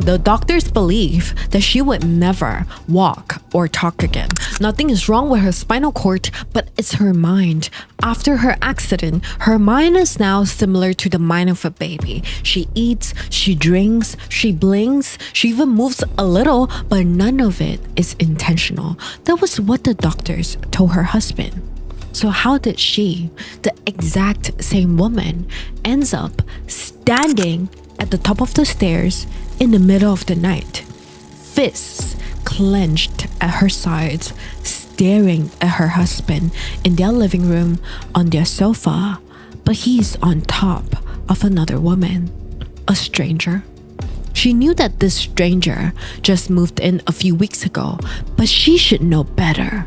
The doctors believe that she would never walk or talk again. Nothing is wrong with her spinal cord, but it's her mind. After her accident, her mind is now similar to the mind of a baby. She eats, she drinks, she blinks, she even moves a little, but none of it is intentional. That was what the doctors told her husband. So how did she, the exact same woman, ends up standing at the top of the stairs in the middle of the night, fists clenched at her sides, staring at her husband in their living room on their sofa, but he's on top of another woman, a stranger. She knew that this stranger just moved in a few weeks ago, but she should know better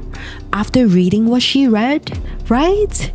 after reading what she read, right?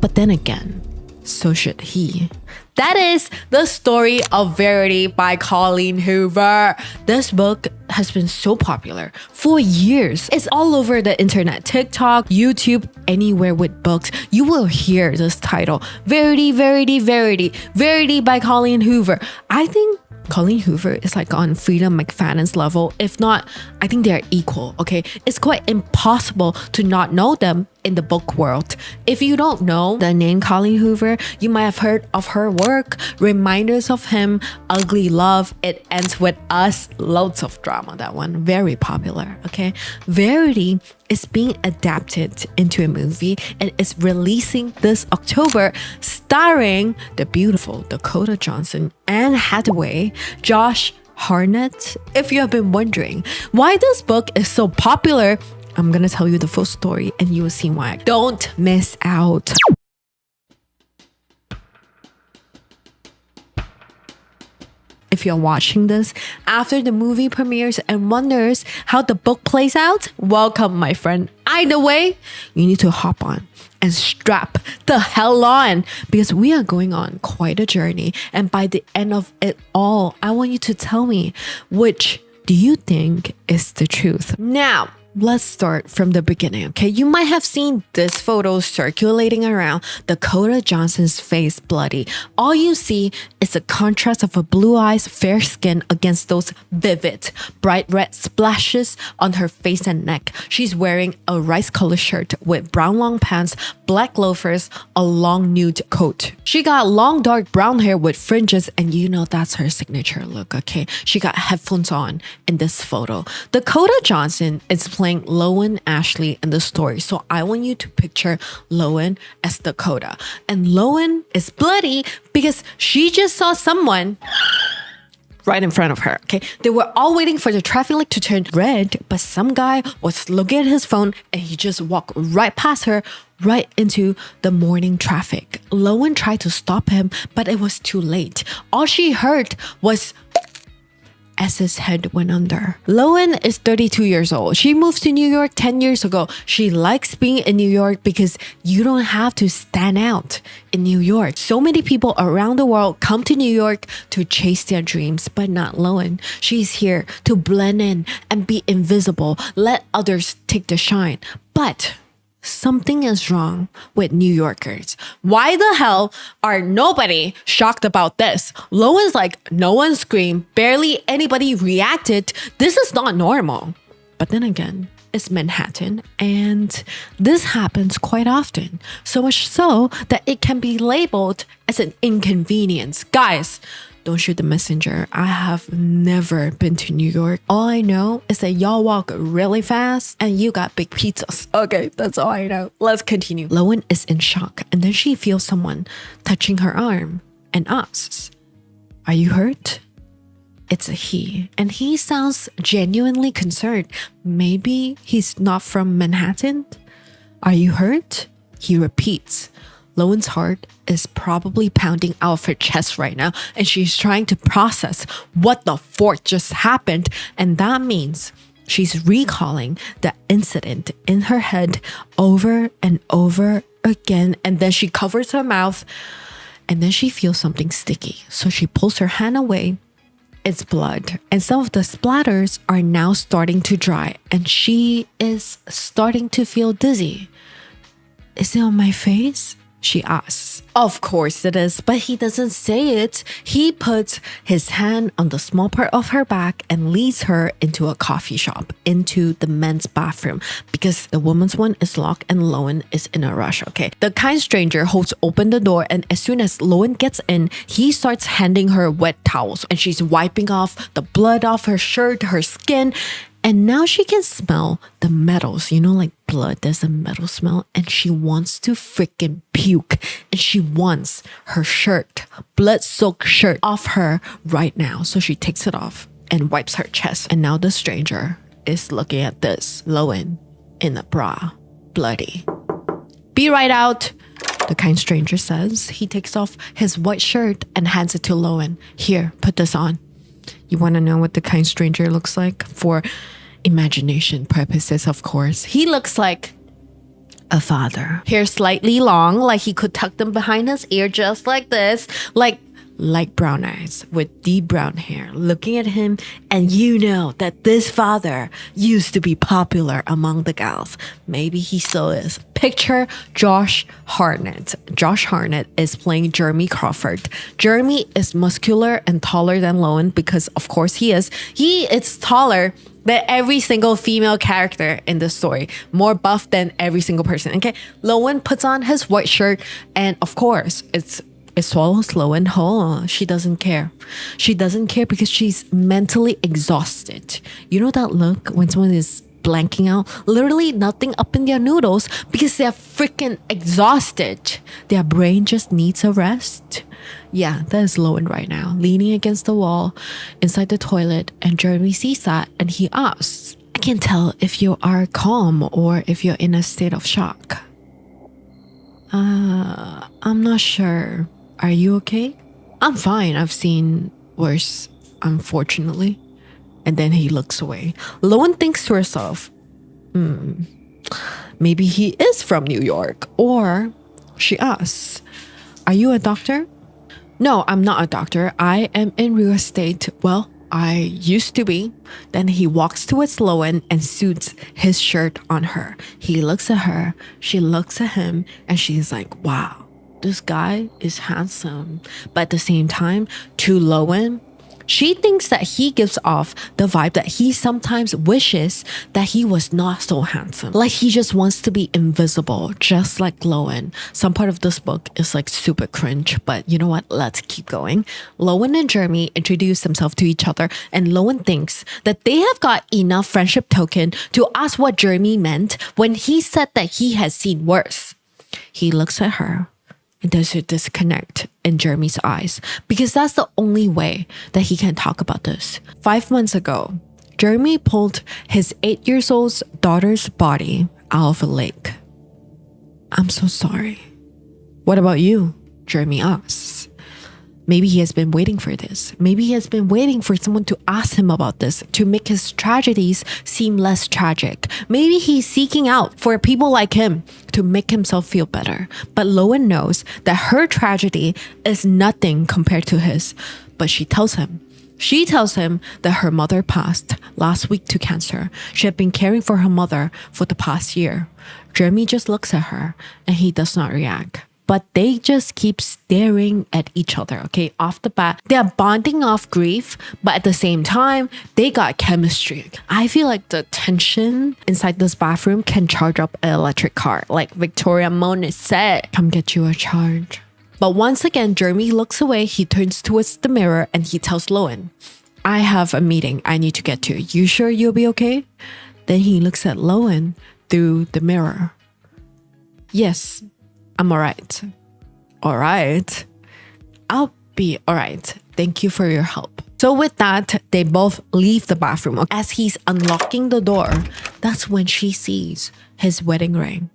But then again, so should he. That is the story of Verity by Colleen Hoover. This book has been so popular for years. It's all over the internet, TikTok, YouTube, anywhere with books. You will hear this title, Verity, Verity, Verity, Verity by Colleen Hoover. I think Colleen Hoover is like on Freedom McFadden's level. If not, I think they're equal, okay? It's quite impossible to not know them in the book world. If you don't know the name Colleen Hoover, you might have heard of her work, Reminders of Him, Ugly Love, It Ends With Us, loads of drama, that one, very popular, okay? Verity is being adapted into a movie and is releasing this October, starring the beautiful Dakota Johnson and Hathaway, Josh Hartnett. If you have been wondering why this book is so popular, I'm gonna tell you the full story and you will see why. Don't miss out. If you're watching this after the movie premieres and wonders how the book plays out, welcome, my friend. Either way, you need to hop on and strap the hell on because we are going on quite a journey. And by the end of it all, I want you to tell me which do you think is the truth. Now, let's start from the beginning, okay? You might have seen this photo circulating around, Dakota Johnson's face bloody. All you see is the contrast of her blue eyes, fair skin against those vivid, bright red splashes on her face and neck. She's wearing a rice-colored shirt with brown long pants, black loafers, a long nude coat. She got long dark brown hair with fringes, and you know that's her signature look, okay? She got headphones on in this photo. Dakota Johnson is playing Lowen Ashley in the story. So I want you to picture Lowen as Dakota. And Lowen is bloody because she just saw someone right in front of her, okay? They were all waiting for the traffic light to turn red, but some guy was looking at his phone and he just walked right past her, right into the morning traffic. Lowen tried to stop him, but it was too late. All she heard was as his head went under. Lowen is 32 years old. She moved to New York 10 years ago. She likes being in New York because you don't have to stand out in New York. So many people around the world come to New York to chase their dreams, but not Lowen. She's here to blend in and be invisible, let others take the shine. But something is wrong with New Yorkers. Why the hell are nobody shocked about this? Lowen's like, no one screamed, barely anybody reacted. This is not normal. But then again, it's Manhattan and this happens quite often. So much so that it can be labeled as an inconvenience. Guys, don't shoot the messenger. I have never been to New York. All I know is that y'all walk really fast and you got big pizzas. Okay, that's all I know. Let's continue. Lowen is in shock and then she feels someone touching her arm and asks, "Are you hurt?" It's a he, and he sounds genuinely concerned. Maybe he's not from Manhattan. "Are you hurt?" He repeats. Lowen's heart is probably pounding out of her chest right now, and she's trying to process what the fork just happened, and that means she's recalling the incident in her head over and over again, and then she covers her mouth, and then she feels something sticky, so she pulls her hand away. It's blood, and some of the splatters are now starting to dry, and she is starting to feel dizzy. Is it on my face? she asks. Of course it is, but he doesn't say it. He puts his hand on the small part of her back and leads her into a coffee shop, into the men's bathroom, because the woman's one is locked and Lowen is in a rush, okay? The kind stranger holds open the door, and as soon as Lowen gets in, he starts handing her wet towels, and she's wiping off the blood off her shirt, her skin, and now she can smell the metals, like blood, there's a metal smell, and she wants to freaking puke. And she wants her shirt, blood-soaked shirt, off her right now. So she takes it off and wipes her chest. And now the stranger is looking at this, Lowen, in a bra, bloody. Be right out, the kind stranger says. He takes off his white shirt and hands it to Lowen. Here, put this on. You want to know what the kind stranger looks like? For imagination purposes, of course. He looks like a father. Hair slightly long, like he could tuck them behind his ear just like this. Like light brown eyes with deep brown hair looking at him, and you know that this father used to be popular among the gals. Maybe he still is. Picture Josh Hartnett. Josh Hartnett is playing Jeremy Crawford. Jeremy is muscular and taller than Lowen because of course he is. He is taller than every single female character in the story. More buff than every single person. Okay, Lowen puts on his white shirt, and of course it swallows Lowen whole. She doesn't care. She doesn't care because she's mentally exhausted. You know that look when someone is blanking out? Literally nothing up in their noodles because they're freaking exhausted. Their brain just needs a rest. Yeah, that is Lowen right now, leaning against the wall inside the toilet, and Jeremy sees that and he asks, I can tell if you are calm or if you're in a state of shock. I'm not sure. Are you okay? I'm fine. I've seen worse, unfortunately. And then he looks away. Lowen thinks to herself, maybe he is from New York. Or she asks, are you a doctor? No, I'm not a doctor. I am in real estate. Well, I used to be. Then he walks towards Lowen and suits his shirt on her. He looks at her. She looks at him. And she's like, wow. This guy is handsome. But at the same time, to Lowen, she thinks that he gives off the vibe that he sometimes wishes that he was not so handsome. Like he just wants to be invisible, just like Lowen. Some part of this book is like super cringe, but you know what? Let's keep going. Lowen and Jeremy introduce themselves to each other, and Lowen thinks that they have got enough friendship token to ask what Jeremy meant when he said that he has seen worse. He looks at her. And there's a disconnect in Jeremy's eyes because that's the only way that he can talk about this. 5 months ago, Jeremy pulled his 8-year-old daughter's body out of a lake. I'm so sorry. What about you? Jeremy asks. Maybe he has been waiting for this. Maybe he has been waiting for someone to ask him about this, to make his tragedies seem less tragic. Maybe he's seeking out for people like him to make himself feel better. But Lowen knows that her tragedy is nothing compared to his. But she tells him that her mother passed last week to cancer. She had been caring for her mother for the past year. Jeremy just looks at her and he does not react. But they just keep staring at each other, okay? Off the bat, they're bonding off grief, but at the same time, they got chemistry. I feel like the tension inside this bathroom can charge up an electric car. Like Victoria Moniz said, come get you a charge. But once again, Jeremy looks away. He turns towards the mirror and he tells Lowen, I have a meeting I need to get to. You sure you'll be okay? Then he looks at Lowen through the mirror. Yes. I'm all right. All right. I'll be all right. Thank you for your help. So with that, they both leave the bathroom. As he's unlocking the door, that's when she sees his wedding ring.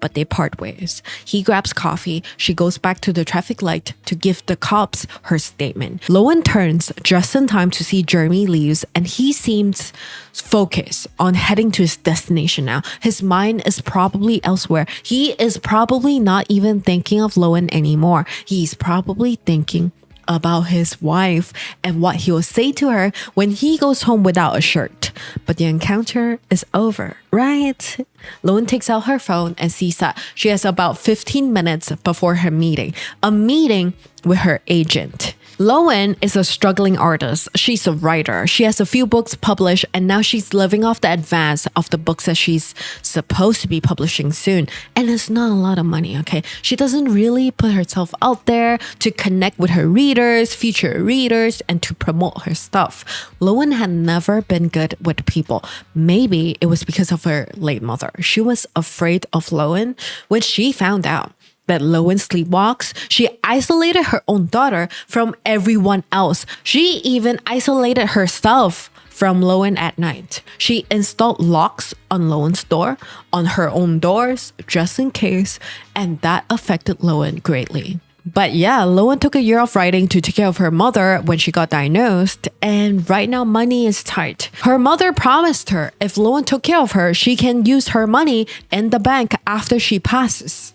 But they part ways. He grabs coffee. She goes back to the traffic light to give the cops her statement. Lowen turns just in time to see Jeremy leaves, and he seems focused on heading to his destination now. His mind is probably elsewhere. He is probably not even thinking of Lowen anymore. He's probably thinking about his wife and what he will say to her when he goes home without a shirt. But the encounter is over, right? Lowen takes out her phone and sees that she has about 15 minutes before her meeting, a meeting with her agent. Lowen is a struggling artist. She's a writer. She has a few books published, and now she's living off the advance of the books that she's supposed to be publishing soon. And it's not a lot of money, okay? She doesn't really put herself out there to connect with her readers, future readers, and to promote her stuff. Lowen had never been good with people. Maybe it was because of her late mother. She was afraid of Lowen when she found out that Lowen sleepwalks. She isolated her own daughter from everyone else. She even isolated herself from Lowen at night. She installed locks on Lowen's door, on her own doors, just in case, and that affected Lowen greatly. But yeah, Lowen took a year off writing to take care of her mother when she got diagnosed, and right now money is tight. Her mother promised her if Lowen took care of her, she can use her money in the bank after she passes.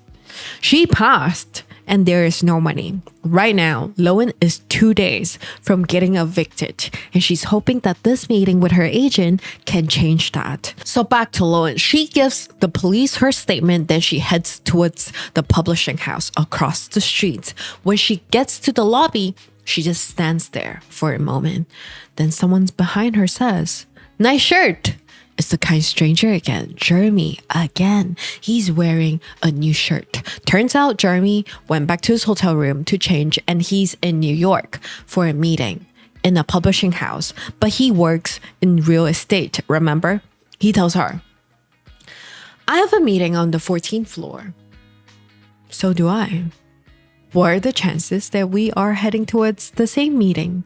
She passed, and there is no money. Right now, Lowen is 2 days from getting evicted, and she's hoping that this meeting with her agent can change that. So back to Lowen. She gives the police her statement, then she heads towards the publishing house across the street. When she gets to the lobby, she just stands there for a moment. Then someone behind her says, "Nice shirt." It's the kind stranger again, Jeremy again. He's wearing a new shirt. Turns out Jeremy went back to his hotel room to change, and he's in New York for a meeting in a publishing house. But he works in real estate, remember? He tells her, "I have a meeting on the 14th floor." So do I. What are the chances that we are heading towards the same meeting?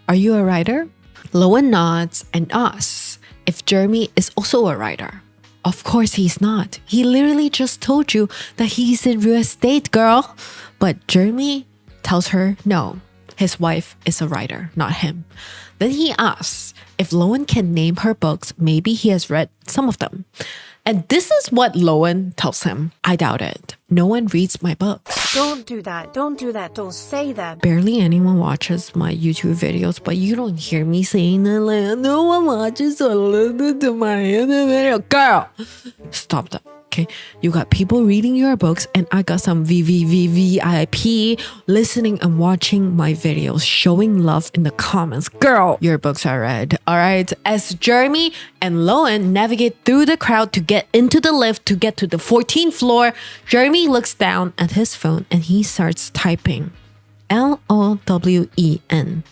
Are you a writer? Lowen nods and asks if Jeremy is also a writer. Of course he's not. He literally just told you that he's in real estate, girl. But Jeremy tells her no, his wife is a writer, not him. Then he asks if Lowen can name her books. Maybe he has read some of them. And this is what Lowen tells him. "I doubt it. No one reads my books." Don't do that. Don't do that. Don't say that. Barely anyone watches my YouTube videos, but you don't hear me saying that like, no one watches or listens to my video. Girl, stop that. Okay, you got people reading your books, and I got some VVVVIP listening and watching my videos, showing love in the comments. Girl, your books are read, all right? As Jeremy and Lowen navigate through the crowd to get into the lift to get to the 14th floor, Jeremy looks down at his phone and he starts typing Lowen,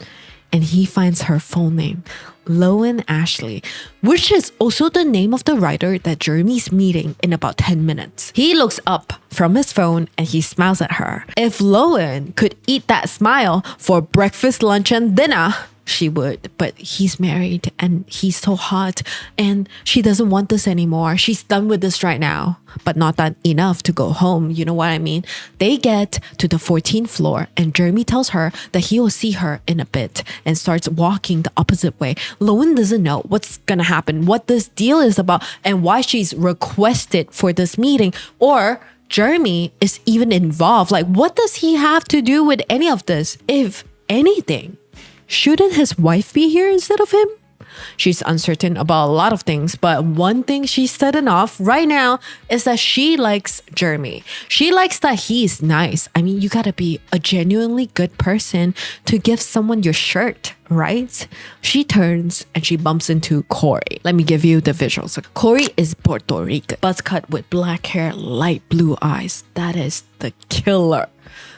and he finds her full name, Lowen Ashley, which is also the name of the writer that Jeremy's meeting in about 10 minutes. He looks up from his phone and he smiles at her. If Lowen could eat that smile for breakfast, lunch, and dinner, she would, but he's married and he's so hot and she doesn't want this anymore. She's done with this right now, but not that enough to go home. You know what I mean? They get to the 14th floor and Jeremy tells her that he will see her in a bit and starts walking the opposite way. Lowen doesn't know what's gonna happen, what this deal is about, and why she's requested for this meeting, or Jeremy is even involved. Like, what does he have to do with any of this? If anything, shouldn't his wife be here instead of him? She's uncertain about a lot of things, but one thing she's said enough right now is that she likes Jeremy. She likes that he's nice. I mean, you gotta be a genuinely good person to give someone your shirt, right? She turns and she bumps into Corey. Let me give you the visuals. Corey is Puerto Rican, buzz cut with black hair, light blue eyes. That is the killer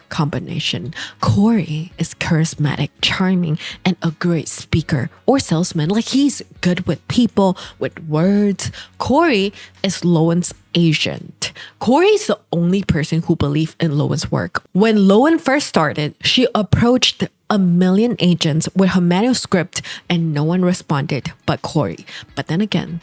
combination. Corey is charismatic, charming, and a great speaker or salesman. Like, he's good with people, with words. Corey is Lowen's agent. Corey is the only person who believed in Lowen's work. When Lowen first started, she approached 1 million agents with her manuscript and no one responded but Corey. But then again,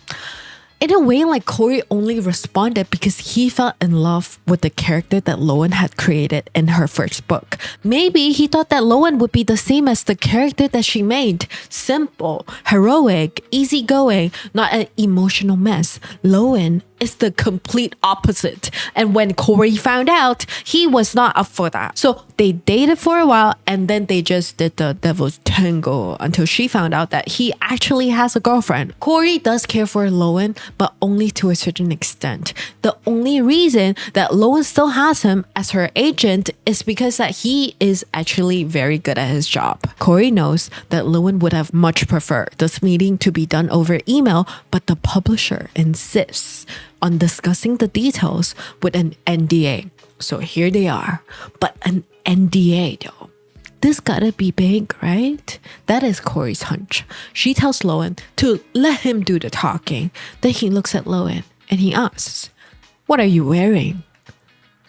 In a way, like Corey only responded because he fell in love with the character that Lowen had created in her first book. Maybe he thought that Lowen would be the same as the character that she made. Simple, heroic, easygoing, not an emotional mess. Lowen is the complete opposite. And when Corey found out, he was not up for that. So they dated for a while and then they just did the devil's tango until she found out that he actually has a girlfriend. Corey does care for Lowen, but only to a certain extent. The only reason that Lowen still has him as her agent is because that he is actually very good at his job. Corey knows that Lowen would have much preferred this meeting to be done over email, but the publisher insists on discussing the details with an NDA. So here they are. But an NDA though. This gotta be big, right? That is Corey's hunch. She tells Lowen to let him do the talking. Then he looks at Lowen and he asks, "What are you wearing?"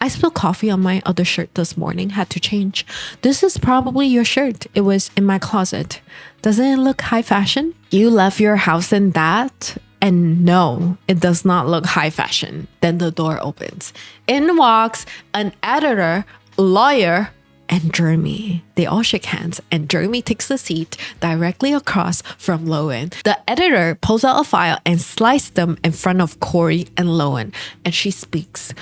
"I spilled coffee on my other shirt this morning, had to change. This is probably your shirt. It was in my closet. Doesn't it look high fashion? You left your house in that?" And no, it does not look high fashion. Then the door opens. In walks an editor, lawyer, and Jeremy. They all shake hands and Jeremy takes the seat directly across from Lowen. The editor pulls out a file and slices them in front of Corey and Lowen. And she speaks.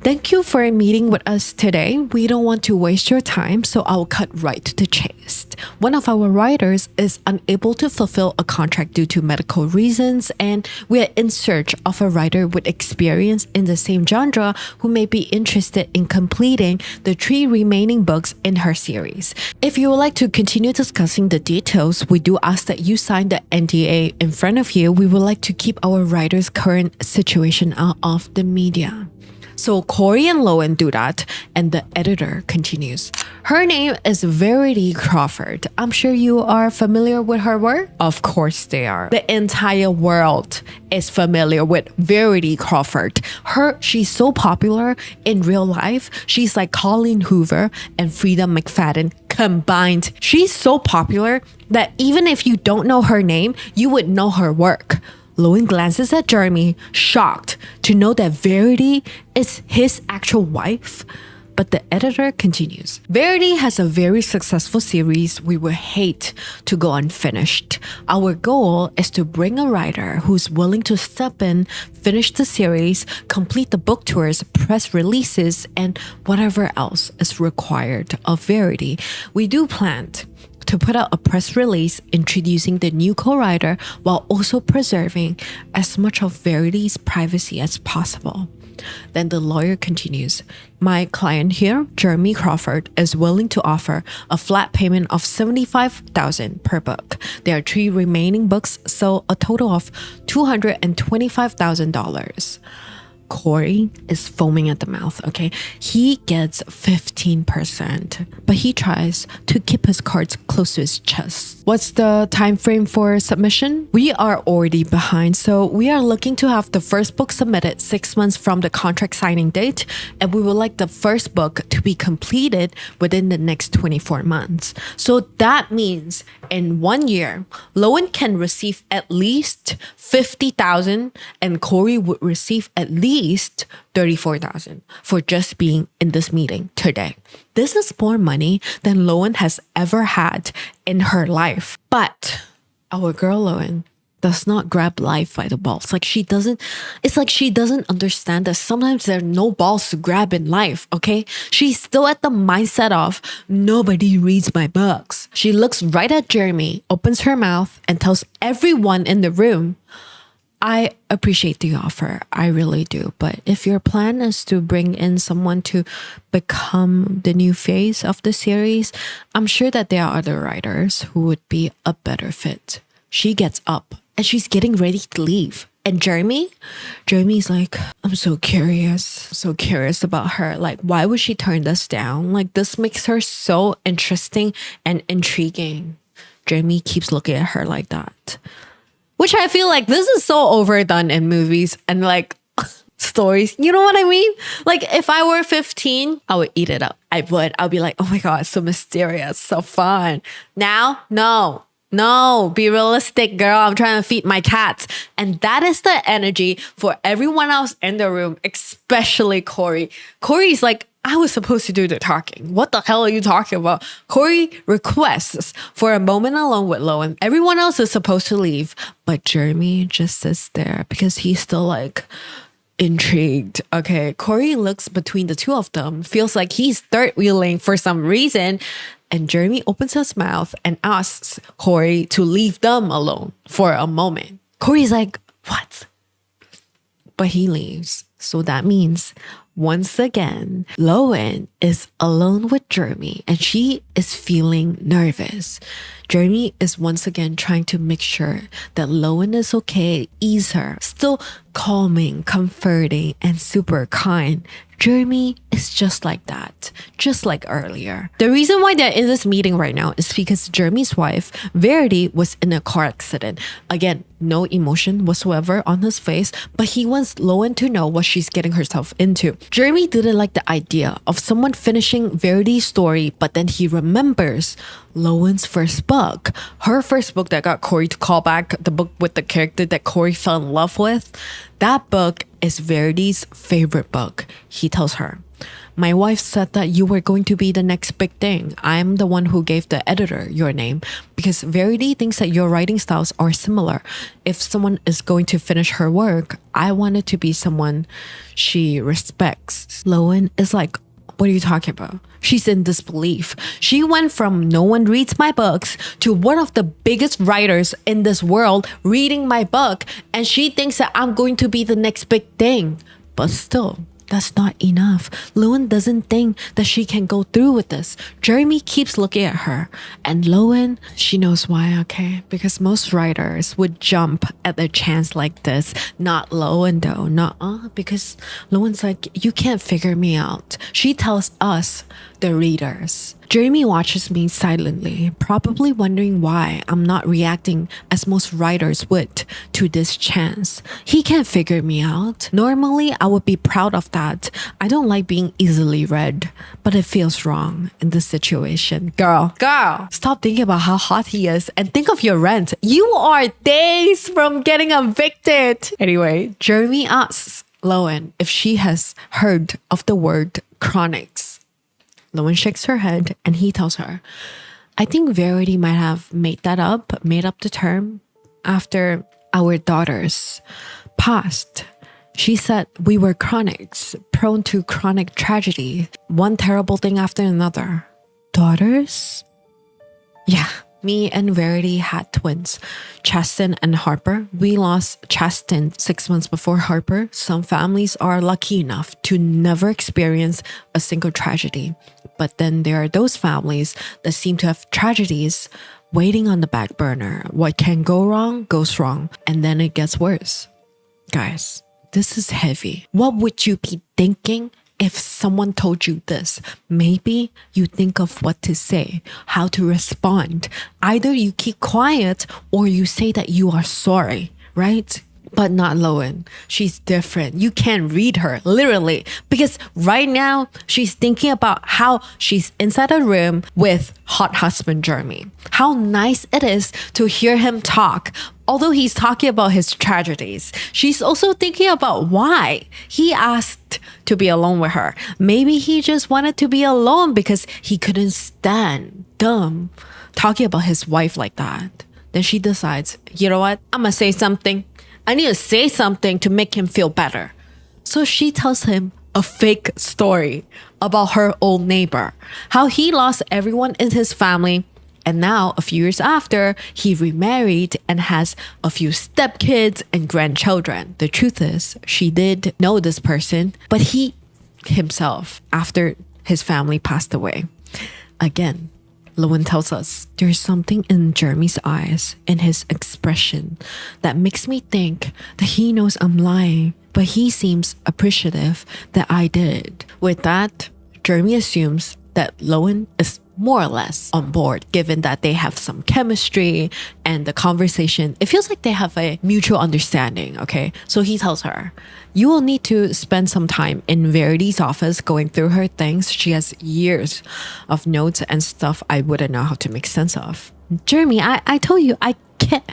"Thank you for meeting with us today. We don't want to waste your time, so I'll cut right to the chase. One of our writers is unable to fulfill a contract due to medical reasons, and we are in search of a writer with experience in the same genre who may be interested in completing the 3 remaining books in her series. If you would like to continue discussing the details, we do ask that you sign the NDA in front of you. We would like to keep our writer's current situation out of the media." So Corey and Lowen do that, and the editor continues. "Her name is Verity Crawford. I'm sure you are familiar with her work?" Of course they are. The entire world is familiar with Verity Crawford. She's so popular in real life. She's like Colleen Hoover and Frida McFadden combined. She's so popular that even if you don't know her name, you would know her work. Lowen glances at Jeremy, shocked to know that Verity is his actual wife. But the editor continues. "Verity has a very successful series we would hate to go unfinished. Our goal is to bring a writer who's willing to step in, finish the series, complete the book tours, press releases, and whatever else is required of Verity. We do plan to put out a press release introducing the new co-writer while also preserving as much of Verity's privacy as possible." Then the lawyer continues. "My client here, Jeremy Crawford, is willing to offer a flat payment of $75,000 per book. There are 3 remaining books, so a total of $225,000. Corey is foaming at the mouth, okay? He gets 15%, but he tries to keep his cards close to his chest. "What's the time frame for submission?" "We are already behind, so we are looking to have the first book submitted 6 months from the contract signing date, and we would like the first book to be completed within the next 24 months. So that means in 1 year, Lowen can receive at least $50,000 and Corey would receive at least $34,000 for just being in this meeting today. This is more money than Lowen has ever had in her life. But our girl Lowen does not grab life by the balls. It's like she doesn't understand that sometimes there are no balls to grab in life, okay? She's still at the mindset of, nobody reads my books. She looks right at Jeremy, opens her mouth, and tells everyone in the room, "I appreciate the offer. I really do. But if your plan is to bring in someone to become the new face of the series, I'm sure that there are other writers who would be a better fit." She gets up and she's getting ready to leave. And Jeremy's like, "I'm so curious about her. Like, why would she turn this down? Like, this makes her so interesting and intriguing." Jeremy keeps looking at her like that. Which I feel like this is so overdone in movies and like stories. You know what I mean? Like if I were 15, I would eat it up. I would. I'll be like, "Oh my God, so mysterious, so fun." Now, no. No, be realistic, girl. I'm trying to feed my cats. And that is the energy for everyone else in the room, especially Corey. Corey's like, I was supposed to do the talking. What the hell are you talking about? Corey requests for a moment alone with Lowen. Everyone else is supposed to leave, but Jeremy just sits there because he's still like intrigued. Okay, Corey looks between the two of them, feels like he's third wheeling for some reason. And Jeremy opens his mouth and asks Corey to leave them alone for a moment. Corey's like, what? But he leaves. So that means once again, Lowen is alone with Jeremy and she is feeling nervous. Jeremy is once again trying to make sure that Lowen is okay, ease her, still calming, comforting, and super kind. Jeremy is just like that, just like earlier. The reason why they're in this meeting right now is because Jeremy's wife, Verity, was in a car accident. Again, no emotion whatsoever on his face, but he wants Lowen to know what she's getting herself into. Jeremy didn't like the idea of someone finishing Verity's story, but then he remembers Lowen's first book, her first book that got Corey to call back, the book with the character that Corey fell in love with. That book is Verity's favorite book. He tells her, my wife said that you were going to be the next big thing. I'm the one who gave the editor your name because Verity thinks that your writing styles are similar. If someone is going to finish her work, I want it to be someone she respects. Lowen is like, what are you talking about? She's in disbelief. She went from no one reads my books to one of the biggest writers in this world reading my book, and she thinks that I'm going to be the next big thing. But still, that's not enough. Lowen doesn't think that she can go through with this. Jeremy keeps looking at her. And Lowen, she knows why, okay? Because most writers would jump at a chance like this. Not Lowen though. Because Lowen's like, you can't figure me out. She tells us, the readers. Jeremy watches me silently, probably wondering why I'm not reacting as most writers would to this chance. He can't figure me out. Normally, I would be proud of that. I don't like being easily read, but it feels wrong in this situation. Girl, stop thinking about how hot he is and think of your rent. You are days from getting evicted. Anyway, Jeremy asks Lowen if she has heard of the word chronics. Lowen shakes her head and he tells her, I think Verity might have made up the term after our daughters passed. She said we were chronics, prone to chronic tragedy, one terrible thing after another. Daughters? Yeah. Me and Verity had twins, Chastin and Harper. We lost Chastin 6 months before Harper. Some families are lucky enough to never experience a single tragedy. But then there are those families that seem to have tragedies waiting on the back burner. What can go wrong goes wrong, and then it gets worse. Guys, this is heavy. What would you be thinking if someone told you this? Maybe you think of what to say, how to respond. Either you keep quiet or you say that you are sorry, right? But not Lowen. She's different. You can't read her, literally. Because right now, she's thinking about how she's inside a room with hot husband Jeremy. How nice it is to hear him talk. Although he's talking about his tragedies, she's also thinking about why he asked to be alone with her. Maybe he just wanted to be alone because he couldn't stand them talking about his wife like that. Then she decides, you know what? I'm gonna say something. I need to say something to make him feel better. So she tells him a fake story about her old neighbor, how he lost everyone in his family. And now, a few years after, he remarried and has a few stepkids and grandchildren. The truth is, she did know this person, but he himself, after his family passed away. Again, Lowen tells us there's something in Jeremy's eyes and his expression that makes me think that he knows I'm lying, but he seems appreciative that I did. With that, Jeremy assumes that Lowen is more or less on board, given that they have some chemistry and the conversation. It feels like they have a mutual understanding, okay? So he tells her, you will need to spend some time in Verity's office going through her things. She has years of notes and stuff I wouldn't know how to make sense of. Jeremy, I told you I can't.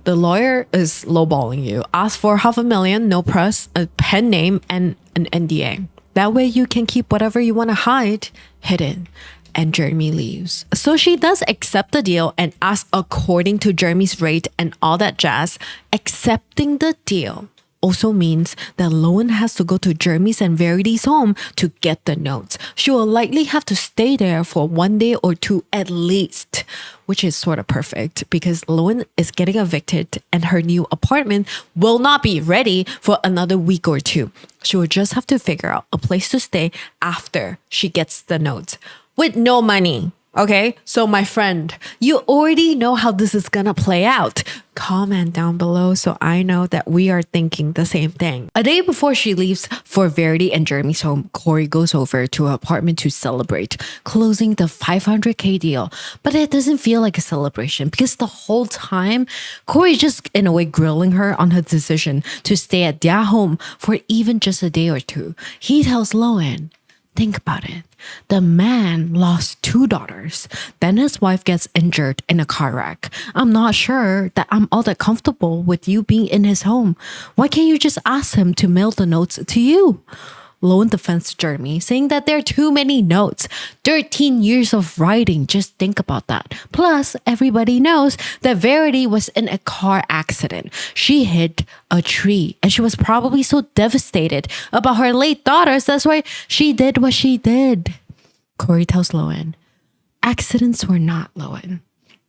The lawyer is lowballing you. Ask for $500,000, no press, a pen name, and an NDA. That way you can keep whatever you want to hide hidden. And Jeremy leaves. So she does accept the deal and asks according to Jeremy's rate and all that jazz. Accepting the deal also means that Lowen has to go to Jeremy's and Verity's home to get the notes. She will likely have to stay there for 1 day or two at least, which is sort of perfect because Lowen is getting evicted and her new apartment will not be ready for another week or two. She will just have to figure out a place to stay after she gets the notes with no money. Okay, so my friend, you already know how this is gonna play out. Comment down below so I know that we are thinking the same thing. A day before she leaves for Verity and Jeremy's home, Corey goes over to her apartment to celebrate closing the $500K deal. But it doesn't feel like a celebration because the whole time, Corey's just in a way grilling her on her decision to stay at their home for even just a day or two. He tells Lowen, think about it. The man lost 2 daughters. Then his wife gets injured in a car wreck. I'm not sure that I'm all that comfortable with you being in his home. Why can't you just ask him to mail the notes to you? Lowen defends Jeremy, saying that there are too many notes. 13 years of writing, just think about that. Plus, everybody knows that Verity was in a car accident. She hit a tree and she was probably so devastated about her late daughters. That's why she did what she did. Corey tells Lowen, accidents were not, Lowen.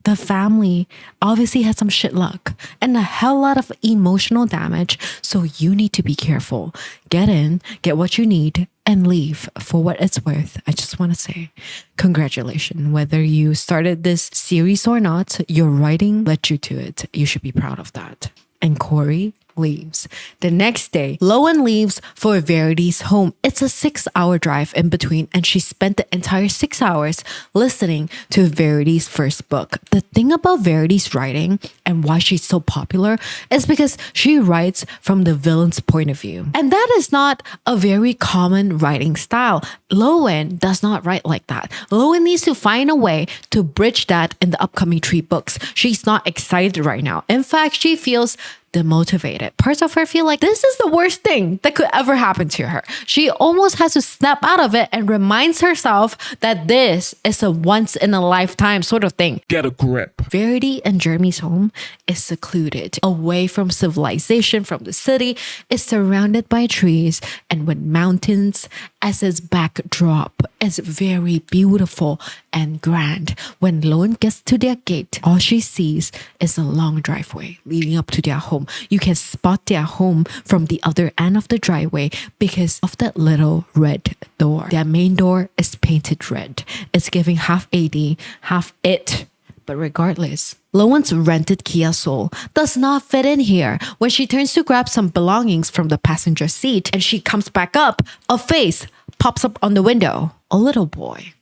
The family obviously had some shit luck and a hell lot of emotional damage, so you need to be careful. Get in, get what you need, and leave. For what it's worth, I just want to say congratulations. Whether you started this series or not, your writing led you to it. You should be proud of that. And Corey leaves. The next day, Lowen leaves for Verity's home. It's a 6-hour drive in between, and she spent the entire 6 hours listening to Verity's first book. The thing about Verity's writing and why she's so popular is because she writes from the villain's point of view. And that is not a very common writing style. Lowen does not write like that. Lowen needs to find a way to bridge that in the upcoming 3 books. She's not excited right now. In fact, she feels demotivated. Parts of her feel like this is the worst thing that could ever happen to her. She almost has to snap out of it and reminds herself that this is a once in a lifetime sort of thing. Get a grip. Verity and Jeremy's home is secluded, away from civilization, from the city. It's surrounded by trees and with mountains as its backdrop. It's very beautiful and grand. When Lowen gets to their gate, all she sees is a long driveway leading up to their home. You can spot their home from the other end of the driveway because of that little red door. Their main door is painted red. It's giving half AD, half it. But regardless, Lowen's rented Kia Soul does not fit in here. When she turns to grab some belongings from the passenger seat and she comes back up, a face pops up on the window. A little boy.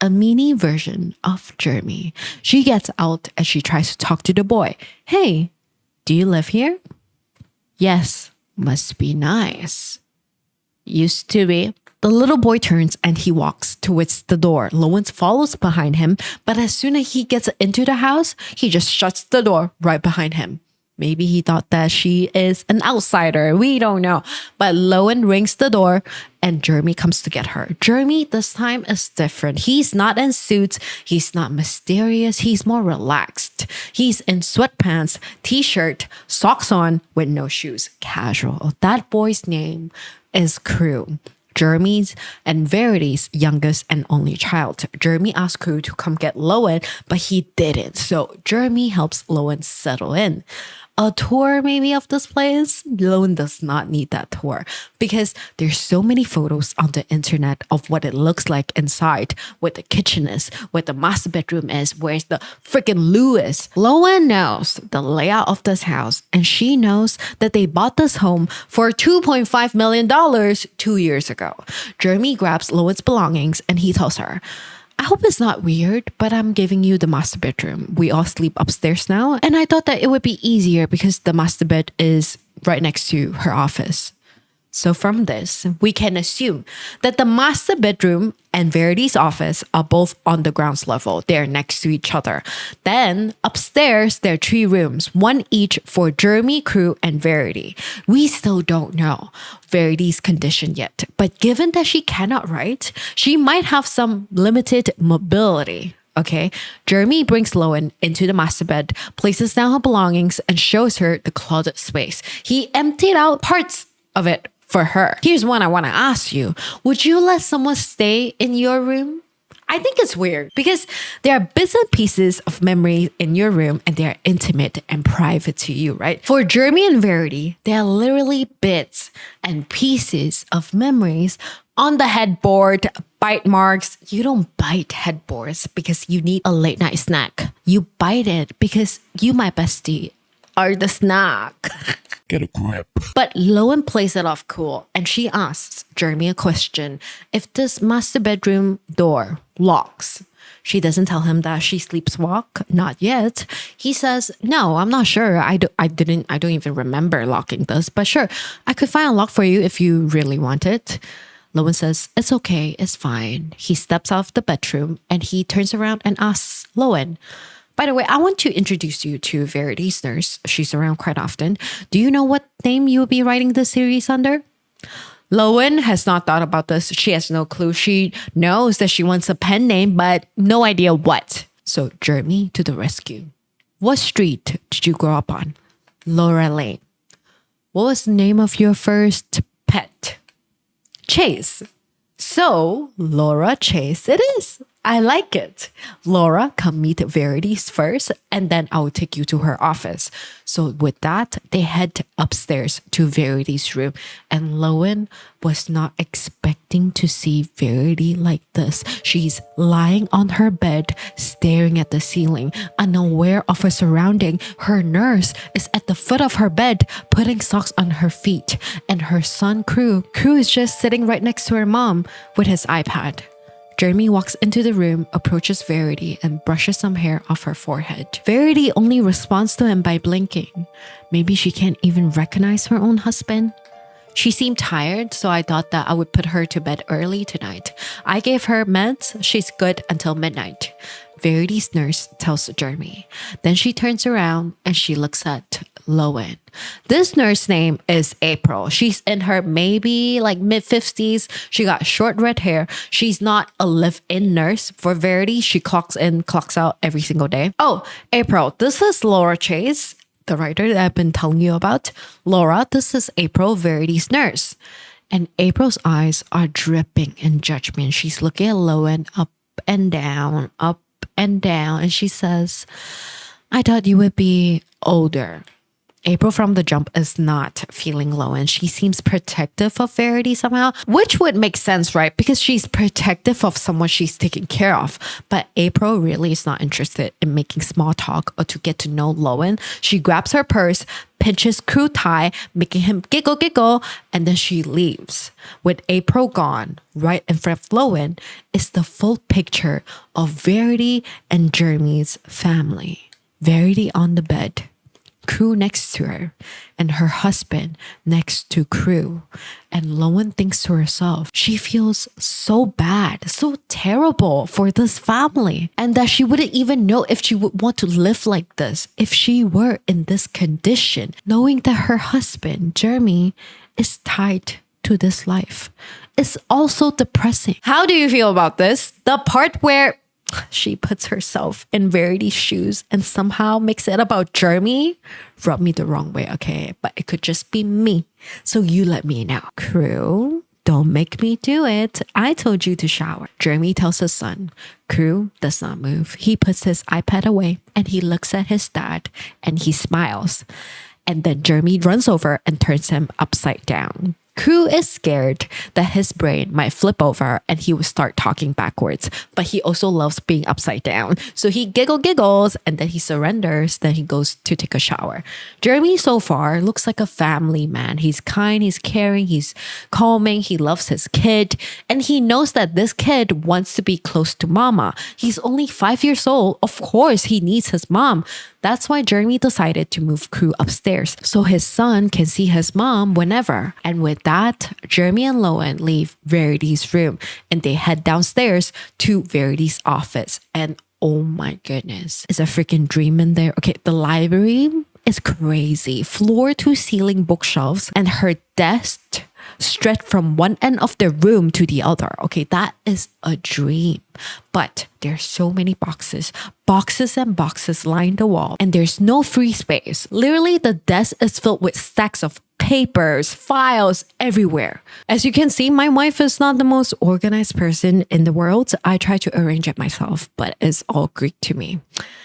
A mini version of Jeremy. She gets out and she tries to talk to the boy. Hey, do you live here? Yes. Must be nice. Used to be. The little boy turns and he walks towards the door. Lowen follows behind him, but as soon as he gets into the house, he just shuts the door right behind him. Maybe he thought that she is an outsider. We don't know. But Lowen rings the door and Jeremy comes to get her. Jeremy this time is different. He's not in suits. He's not mysterious. He's more relaxed. He's in sweatpants, t-shirt, socks on with no shoes. Casual. That boy's name is Crew. Jeremy's and Verity's youngest and only child. Jeremy asked Crew to come get Lowen, but he didn't. So Jeremy helps Lowen settle in. A tour maybe of this place? Lowen does not need that tour because there's so many photos on the internet of what it looks like inside, where the kitchen is, where the master bedroom is, where's the freaking loo is. Lowen knows the layout of this house and she knows that they bought this home for $2.5 million 2 years ago. Jeremy grabs Lowen's belongings and he tells her, I hope it's not weird, but I'm giving you the master bedroom. We all sleep upstairs now, and I thought that it would be easier because the master bed is right next to her office. So from this, we can assume that the master bedroom and Verity's office are both on the ground level. They're next to each other. Then upstairs, there are 3 rooms, one each for Jeremy, Crew, and Verity. We still don't know Verity's condition yet, but given that she cannot write, she might have some limited mobility. Okay, Jeremy brings Lowen into the master bed, places down her belongings, and shows her the closet space. He emptied out parts of it for her. Here's one I want to ask you. Would you let someone stay in your room? I think it's weird because there are bits and pieces of memory in your room and they are intimate and private to you, right? For Jeremy and Verity, they are literally bits and pieces of memories on the headboard, bite marks. You don't bite headboards because you need a late night snack. You bite it because you, my bestie, are the snack. Get a grip. But Lowen plays it off cool and she asks Jeremy a question. If this master bedroom door locks, she doesn't tell him that she sleepwalk. Not yet. He says, no, I'm not sure. I don't even remember locking this, but sure, I could find a lock for you if you really want it. Lowen says, it's okay, it's fine. He steps out of the bedroom and he turns around and asks Lowen, by the way, I want to introduce you to Verity's nurse. She's around quite often. Do you know what name you'll be writing this series under? Lowen has not thought about this. She has no clue. She knows that she wants a pen name, but no idea what. So Jeremy to the rescue. What street did you grow up on? Laura Lane. What was the name of your first pet? Chase. So Laura Chase it is. I like it. Laura, come meet Verity's first, and then I will take you to her office. So with that, they head upstairs to Verity's room, and Lowen was not expecting to see Verity like this. She's lying on her bed, staring at the ceiling, unaware of her surrounding. Her nurse is at the foot of her bed, putting socks on her feet, and her son, Crew is just sitting right next to her mom with his iPad. Jeremy walks into the room, approaches Verity, and brushes some hair off her forehead. Verity only responds to him by blinking. Maybe she can't even recognize her own husband. She seemed tired, so I thought that I would put her to bed early tonight. I gave her meds. She's good until midnight. Verity's nurse tells Jeremy. Then she turns around and she looks at Lowen. This nurse name is April. She's in her maybe like mid-50s. She got short red hair. She's not a live-in nurse. For Verity, she clocks in, clocks out every single day. Oh, April, this is Laura Chase, the writer that I've been telling you about. Laura, this is April, Verity's nurse. And April's eyes are dripping in judgment. She's looking at Lowen up and down, and she says, I thought you would be older. April from the jump is not feeling Lowen. She seems protective of Verity somehow, which would make sense, right? Because she's protective of someone she's taking care of. But April really is not interested in making small talk or to get to know Lowen. She grabs her purse, pinches Crew tie, making him giggle, and then she leaves. With April gone, right in front of Lowen is the full picture of Verity and Jeremy's family. Verity on the bed, Crew next to her, and her husband next to Crew. And Lowen thinks to herself, she feels so bad, so terrible for this family, and that she wouldn't even know if she would want to live like this if she were in this condition, knowing that her husband, Jeremy, is tied to this life. It's also depressing. How do you feel about this? The part where she puts herself in Verity's shoes and somehow makes it about Jeremy rubbed me the wrong way, okay? But it could just be me. So you let me know. Crew, don't make me do it. I told you to shower. Jeremy tells his son. Crew does not move. He puts his iPad away and he looks at his dad and he smiles. And then Jeremy runs over and turns him upside down. Crew is scared that his brain might flip over and he will start talking backwards, but he also loves being upside down. So he giggles and then he surrenders. Then he goes to take a shower. Jeremy so far looks like a family man. He's kind, he's caring, he's calming, he loves his kid, and he knows that this kid wants to be close to mama. He's only 5 years old. Of course, he needs his mom. That's why Jeremy decided to move crew upstairs so his son can see his mom whenever. And with that, Jeremy and Lowen leave Verity's room and they head downstairs to Verity's office. And oh my goodness, it's a freaking dream in there. Okay, the library is crazy. Floor to ceiling bookshelves and her desk stretched from one end of the room to the other. Okay, that is a dream. But there's so many boxes and boxes line the wall, and there's no free space. Literally, the desk is filled with stacks of papers, files everywhere. As you can see, my wife is not the most organized person in the world. I try to arrange it myself, but it's all Greek to me.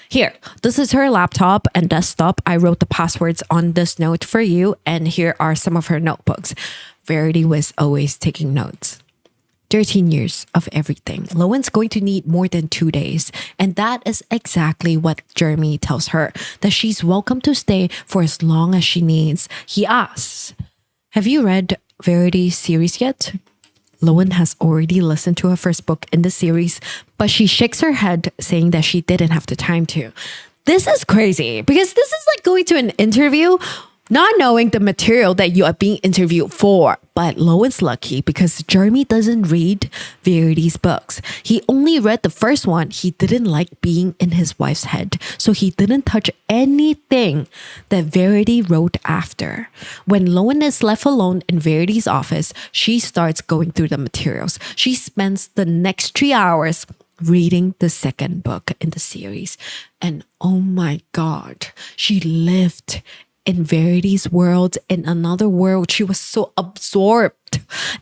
Here, this is her laptop and desktop. I wrote the passwords on this note for you, and here are some of her notebooks. Verity was always taking notes. 13 years of everything. Lowen's going to need more than 2 days. And that is exactly what Jeremy tells her, that she's welcome to stay for as long as she needs. He asks, have you read Verity's series yet? Lowen has already listened to her first book in the series, but she shakes her head saying that she didn't have the time to. This is crazy because this is like going to an interview not knowing the material that you are being interviewed for. But Lowen's lucky because Jeremy doesn't read Verity's books. He only read the first one. He didn't like being in his wife's head, so he didn't touch anything that Verity wrote after. When Lowen is left alone in Verity's office, she starts going through the materials. She spends the next 3 hours reading the second book in the series. And oh my God, she lived in Verity's world, in another world. She was so absorbed.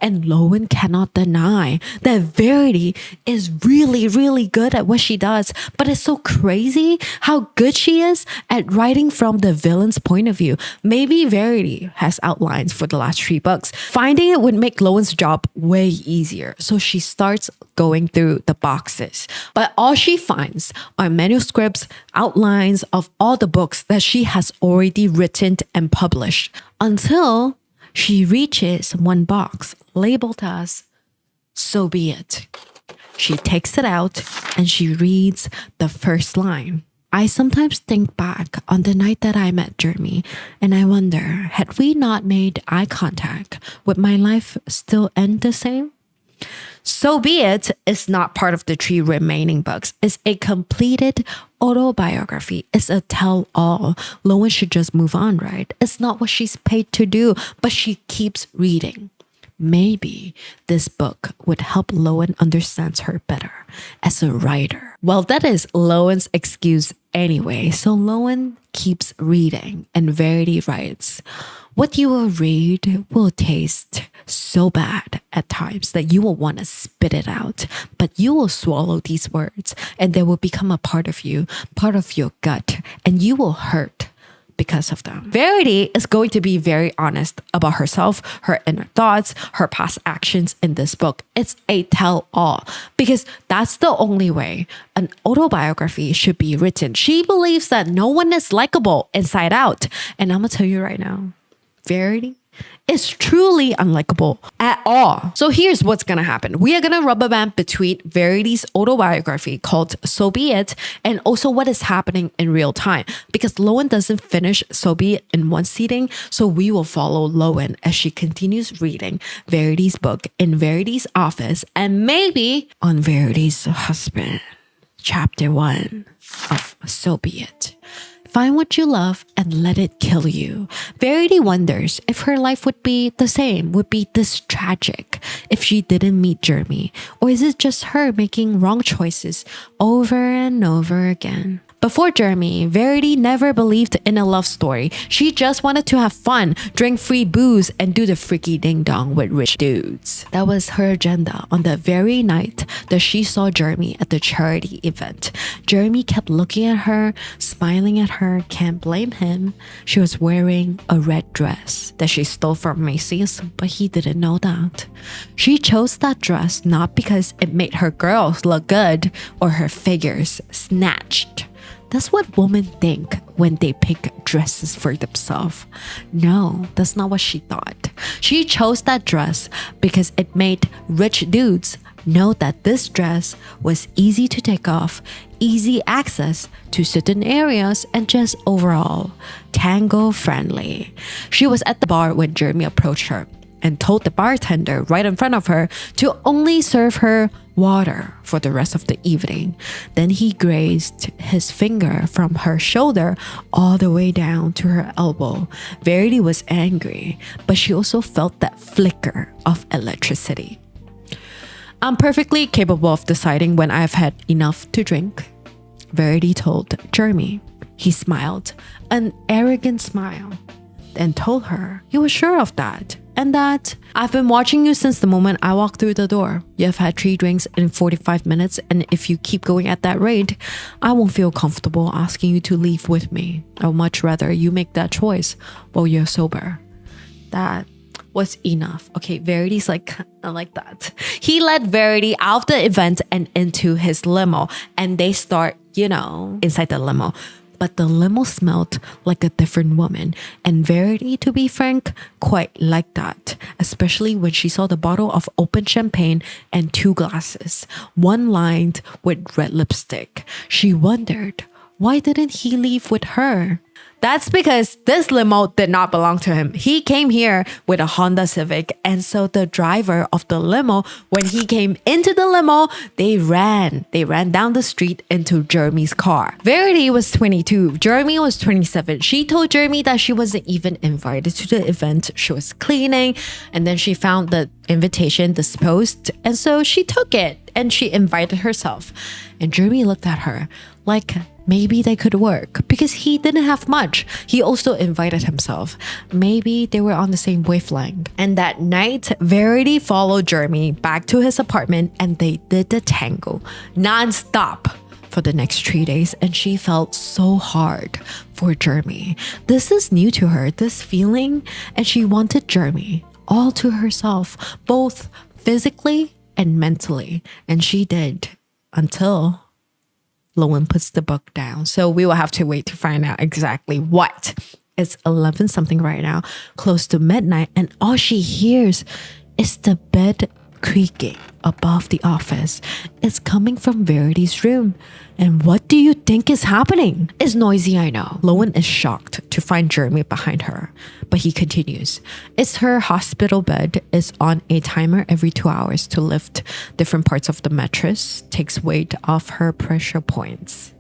And Lowen cannot deny that Verity is really, really good at what she does. But it's so crazy how good she is at writing from the villain's point of view. Maybe Verity has outlines for the last 3 books. Finding it would make Lowen's job way easier. So she starts going through the boxes. But all she finds are manuscripts, outlines of all the books that she has already written and published, until she reaches one box labeled as "So Be It." She takes it out and she reads the first line. I sometimes think back on the night that I met Jeremy, and I wonder, had we not made eye contact, would my life still end the same? So Be It is not part of the 3 remaining books. It's a completed autobiography. It's a tell-all. Lowen should just move on, right? It's not what she's paid to do, but she keeps reading. Maybe this book would help Lowen understand her better as a writer. Well, that is Lowen's excuse anyway. So Lowen keeps reading, and Verity writes, what you will read will taste so bad at times that you will want to spit it out. But you will swallow these words and they will become a part of you, part of your gut, and you will hurt because of them. Verity is going to be very honest about herself, her inner thoughts, her past actions in this book. It's a tell-all because that's the only way an autobiography should be written. She believes that no one is likable inside out. And I'm going to tell you right now, Verity is truly unlikable at all. So here's what's gonna happen. We are gonna rubber band between Verity's autobiography called So Be It and also what is happening in real time, because Lowen doesn't finish So Be It in one sitting. So we will follow Lowen as she continues reading Verity's book in Verity's office and maybe on Verity's husband. Chapter 1 of So Be It. Find what you love and let it kill you. Verity wonders if her life would be the same, would be this tragic if she didn't meet Jeremy. Or is it just her making wrong choices over and over again? Before Jeremy, Verity never believed in a love story. She just wanted to have fun, drink free booze, and do the freaky ding-dong with rich dudes. That was her agenda on the very night that she saw Jeremy at the charity event. Jeremy kept looking at her, smiling at her. Can't blame him. She was wearing a red dress that she stole from Macy's, but he didn't know that. She chose that dress not because it made her girls look good or her figures snatched. That's what women think when they pick dresses for themselves. No, that's not what she thought. She chose that dress because it made rich dudes Note that this dress was easy to take off, easy access to certain areas, and just overall tango friendly. She was at the bar when Jeremy approached her and told the bartender right in front of her to only serve her water for the rest of the evening. Then he grazed his finger from her shoulder all the way down to her elbow. Verity was angry, but she also felt that flicker of electricity. I'm perfectly capable of deciding when I've had enough to drink, Verity told Jeremy. He smiled, an arrogant smile, and told her he was sure of that. And that I've been watching you since the moment I walked through the door. You have had 3 drinks in 45 minutes, and if you keep going at that rate, I won't feel comfortable asking you to leave with me. I would much rather you make that choice while you're sober. That was enough. Okay, Verity's like, I like that. He led Verity out of the event and into his limo, and they start, inside the limo. But the limo smelled like a different woman, and Verity, to be frank, quite liked that, especially when she saw the bottle of open champagne and 2 glasses, one lined with red lipstick. She wondered, why didn't he leave with her? That's because this limo did not belong to him. He came here with a Honda Civic, and so the driver of the limo, when he came into the limo, they ran down the street into Jeremy's car. Verity was 22, Jeremy was 27. She told Jeremy that she wasn't even invited to the event. She was cleaning, and then she found the invitation disposed, and so she took it and she invited herself. And Jeremy looked at her like maybe they could work because he didn't have much. He also invited himself. Maybe they were on the same wavelength. And that night, Verity followed Jeremy back to his apartment and they did the tango non-stop for the next 3 days. And she felt so hard for Jeremy. This is new to her, this feeling. And she wanted Jeremy all to herself, both physically and mentally. And she did until Lowen puts the book down. So we will have to wait to find out exactly what. It's 11 something right now, close to midnight, and all she hears is the bed creaking above the office. It's coming from Verity's room. And what do you think is happening? It's noisy, I know. Lowen is shocked to find Jeremy behind her, but he continues. It's her hospital bed. It's on a timer every 2 hours to lift different parts of the mattress, takes weight off her pressure points.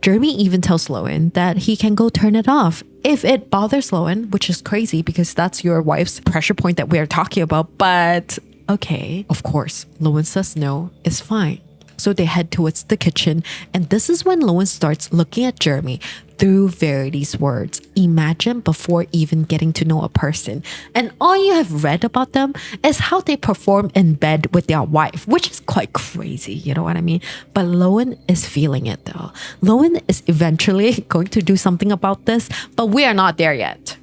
Jeremy even tells Lowen that he can go turn it off if it bothers Lowen, which is crazy because that's your wife's pressure point that we are talking about. But okay, of course, Lowen says no, it's fine. So they head towards the kitchen, and this is when Lowen starts looking at Jeremy through Verity's words. Imagine before even getting to know a person, and all you have read about them is how they perform in bed with their wife, which is quite crazy, you know what I mean? But Lowen is feeling it though. Lowen is eventually going to do something about this, but we are not there yet.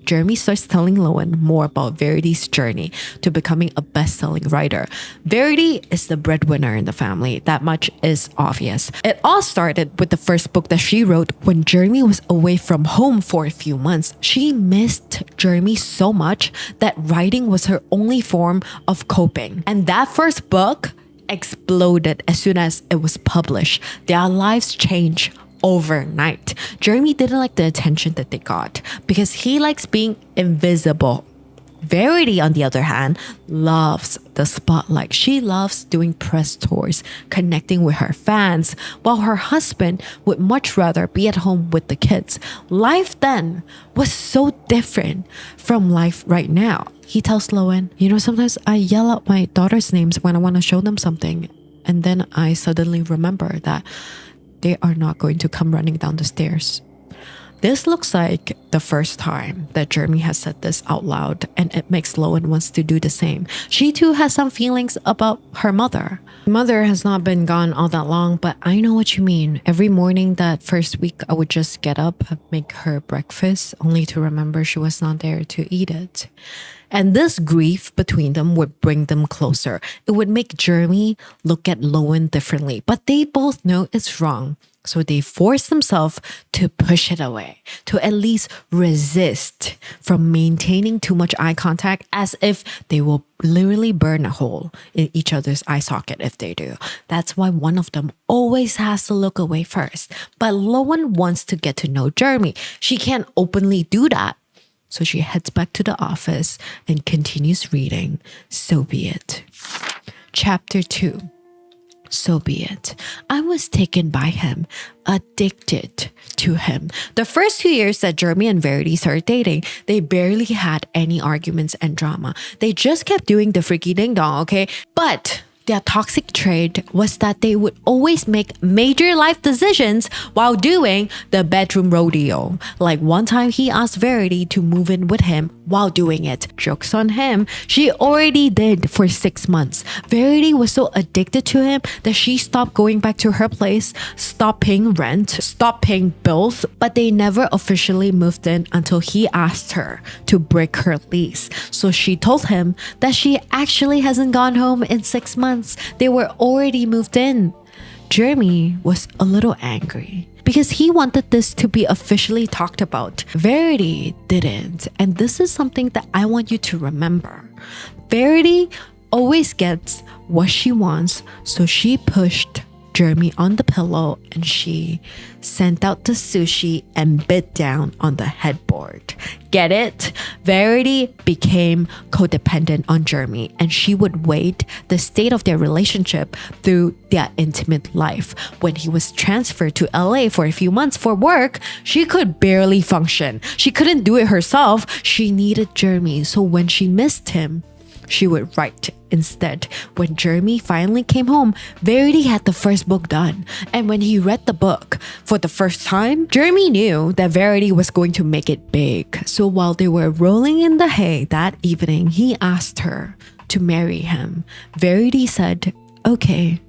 Jeremy starts telling Lowen more about Verity's journey to becoming a best-selling writer. Verity is the breadwinner in the family. That much is obvious. It all started with the first book that she wrote when Jeremy was away from home for a few months. She missed Jeremy so much that writing was her only form of coping. And that first book exploded as soon as it was published. Their lives changed overnight. Jeremy didn't like the attention that they got because he likes being invisible. Verity, on the other hand, loves the spotlight. She loves doing press tours, connecting with her fans, while her husband would much rather be at home with the kids. Life then was so different from life right now. He tells Lowen, sometimes I yell out my daughter's names when I want to show them something, and then I suddenly remember that they are not going to come running down the stairs. This looks like the first time that Jeremy has said this out loud, and it makes Lowen wants to do the same. She too has some feelings about her mother. Mother has not been gone all that long, but I know what you mean. Every morning that first week, I would just get up, make her breakfast, only to remember she was not there to eat it. And this grief between them would bring them closer. It would make Jeremy look at Lowen differently, but they both know it's wrong. So they force themselves to push it away, to at least resist from maintaining too much eye contact, as if they will literally burn a hole in each other's eye socket if they do. That's why one of them always has to look away first. But Lowen wants to get to know Jeremy. She can't openly do that. So she heads back to the office and continues reading. So be it. Chapter 2. So be it. I was taken by him, addicted to him. The first 2 years that Jeremy and Verity started dating, they barely had any arguments and drama. They just kept doing the freaky ding dong, okay? But their toxic trait was that they would always make major life decisions while doing the bedroom rodeo. Like one time he asked Verity to move in with him while doing it. Joke's on him. She already did for 6 months. Verity was so addicted to him that she stopped going back to her place, stopped paying rent, stopped paying bills, but they never officially moved in until he asked her to break her lease. So she told him that she actually hasn't gone home in 6 months. They were already moved in. Jeremy was a little angry because he wanted this to be officially talked about. Verity didn't. And this is something that I want you to remember. Verity always gets what she wants, so she pushed Jeremy on the pillow and she sent out the sushi and bit down on the headboard. Get it? Verity became codependent on Jeremy and she would wait the state of their relationship through their intimate life. When he was transferred to LA for a few months for work, she could barely function. She couldn't do it herself. She needed Jeremy. So when she missed him, she would write instead. When Jeremy finally came home, Verity had the first book done. And when he read the book for the first time, Jeremy knew that Verity was going to make it big. So while they were rolling in the hay that evening, he asked her to marry him. Verity said, okay.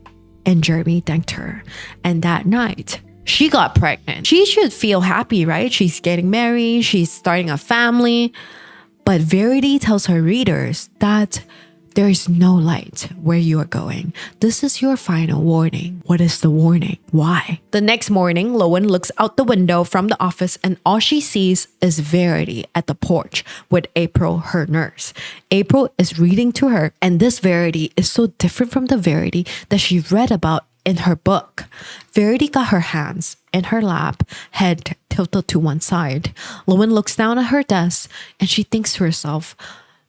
And Jeremy thanked her. And that night, she got pregnant. She should feel happy, right? She's getting married. She's starting a family. But Verity tells her readers that there is no light where you are going. This is your final warning. What is the warning? Why? The next morning, Lowen looks out the window from the office and all she sees is Verity at the porch with April, her nurse. April is reading to her, and this Verity is so different from the Verity that she read about in her book. Verity got her hands in her lap, head tilted to one side. Lowen looks down at her desk and she thinks to herself,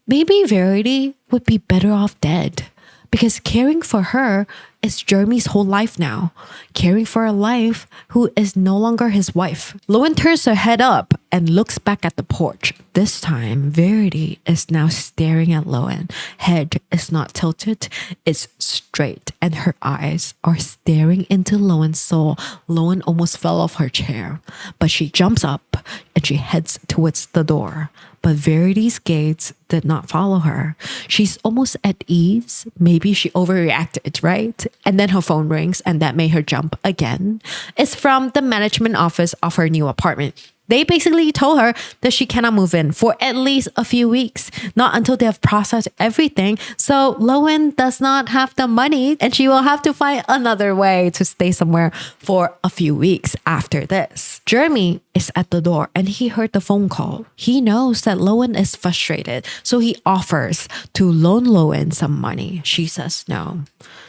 maybe Verity would be better off dead, because caring for her is Jeremy's whole life now. Caring for a life who is no longer his wife. Lowen turns her head up and looks back at the porch. This time, Verity is now staring at Lowen. Head is not tilted, it's straight, and her eyes are staring into Lowen's soul. Lowen almost fell off her chair, but she jumps up and she heads towards the door. But Verity's gaze did not follow her. She's almost at ease. Maybe she overreacted, right? And then her phone rings and that made her jump again. It's from the management office of her new apartment. They basically told her that she cannot move in for at least a few weeks, not until they have processed everything. So Lowen does not have the money and she will have to find another way to stay somewhere for a few weeks after this. Jeremy is at the door and he heard the phone call. He knows that Lowen is frustrated, so he offers to loan Lowen some money. She says no.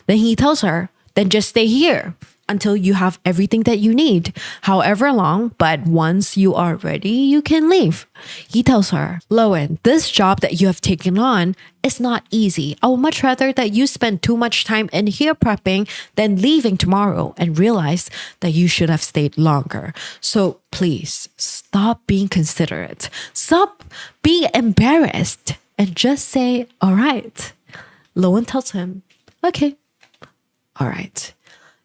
Then he tells her, then just stay here until you have everything that you need, however long, but once you are ready, you can leave. He tells her, Lowen, this job that you have taken on is not easy. I would much rather that you spend too much time in here prepping than leaving tomorrow and realize that you should have stayed longer. So please stop being considerate. Stop being embarrassed and just say, all right. Lowen tells him, okay, all right.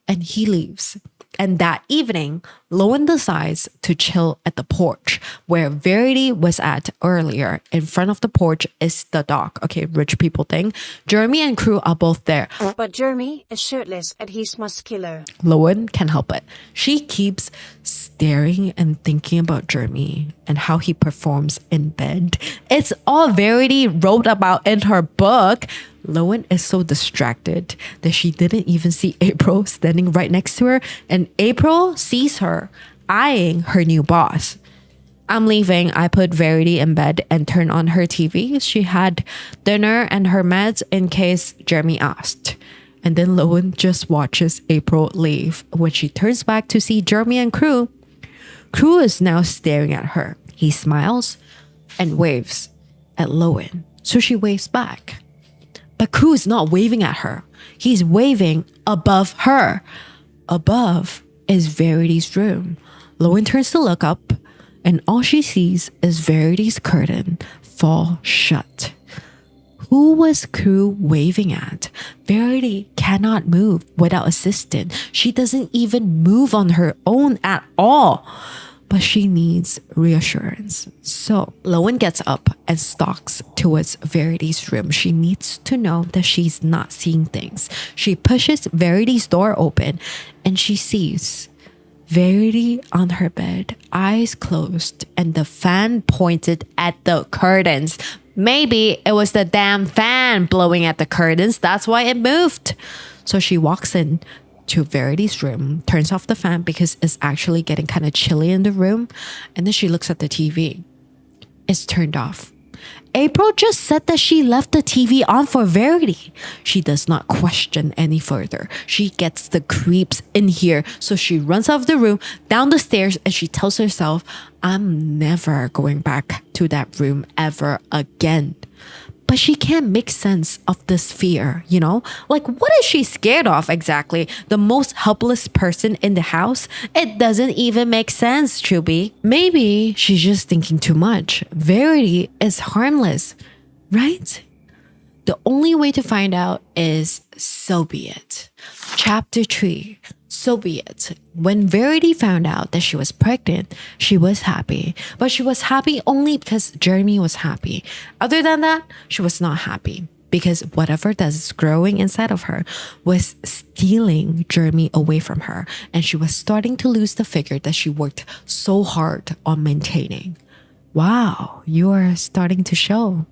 And he leaves. And that evening, Lowen decides to chill at the porch where Verity was at earlier. In front of the porch is the dock. Okay, rich people thing. Jeremy and crew are both there. But Jeremy is shirtless and he's muscular. Lowen can't help it. She keeps staring and thinking about Jeremy and how he performs in bed. It's all Verity wrote about in her book. Lowen is so distracted that she didn't even see April standing right next to her, and April sees her eyeing her new boss. I'm leaving. I put Verity in bed and turned on her TV. She had dinner and her meds in case Jeremy asked. And then Lowen just watches April leave. When she turns back to see Jeremy and Crew is now staring at her. He smiles and waves at Lowen. So she waves back. But Crew is not waving at her. He's waving above her. Above is Verity's room. Lowen turns to look up, and all she sees is Verity's curtain fall shut. Who was Crew waving at? Verity cannot move without assistance. She doesn't even move on her own at all. But she needs reassurance. So Lowen gets up and stalks towards Verity's room. She needs to know that she's not seeing things. She pushes Verity's door open and she sees Verity on her bed, eyes closed, and the fan pointed at the curtains. Maybe it was the damn fan blowing at the curtains. That's why it moved. So she walks in to Verity's room, turns off the fan because it's actually getting kind of chilly in the room. And then she looks at the TV. It's turned off. April just said that she left the TV on for Verity. She does not question any further. She gets the creeps in here. So she runs out of the room, down the stairs, and she tells herself, I'm never going back to that room ever again. But she can't make sense of this fear, you know? Like, what is she scared of exactly? The most helpless person in the house? It doesn't even make sense, Chubby. Maybe she's just thinking too much. Verity is harmless, right? The only way to find out is so be it. Chapter 3. So be it. When Verity found out that she was pregnant, she was happy. But she was happy only because Jeremy was happy. Other than that, she was not happy because whatever that's growing inside of her was stealing Jeremy away from her. And she was starting to lose the figure that she worked so hard on maintaining. Wow, you are starting to show,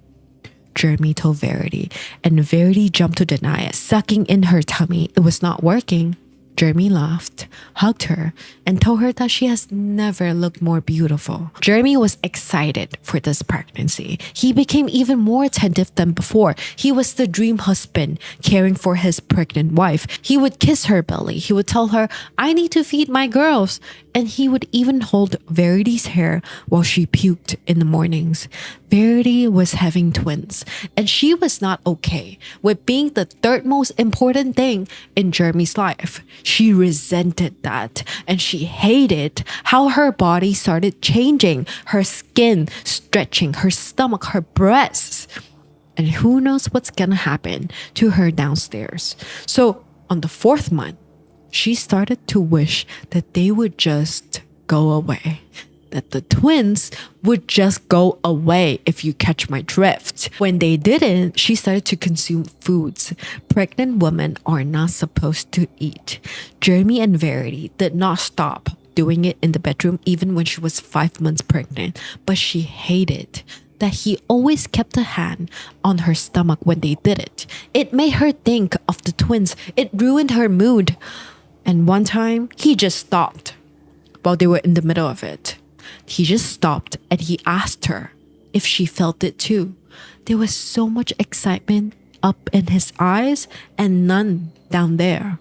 Jeremy told Verity. And Verity jumped to deny it, sucking in her tummy. It was not working. Jeremy laughed, hugged her, and told her that she has never looked more beautiful. Jeremy was excited for this pregnancy. He became even more attentive than before. He was the dream husband, caring for his pregnant wife. He would kiss her belly. He would tell her, I need to feed my girls. And he would even hold Verity's hair while she puked in the mornings. Verity was having twins, and she was not okay with being the third most important thing in Jeremy's life. She resented that, and she hated how her body started changing, her skin stretching, her stomach, her breasts. And who knows what's gonna happen to her downstairs. So on the 4th month, she started to wish that they would just go away. That the twins would just go away, if you catch my drift. When they didn't, she started to consume foods pregnant women are not supposed to eat. Jeremy and Verity did not stop doing it in the bedroom even when she was 5 months pregnant, but she hated that he always kept a hand on her stomach when they did it. It made her think of the twins. It ruined her mood. And one time, he just stopped while they were in the middle of it. He just stopped and he asked her if she felt it too. There was so much excitement up in his eyes and none down there.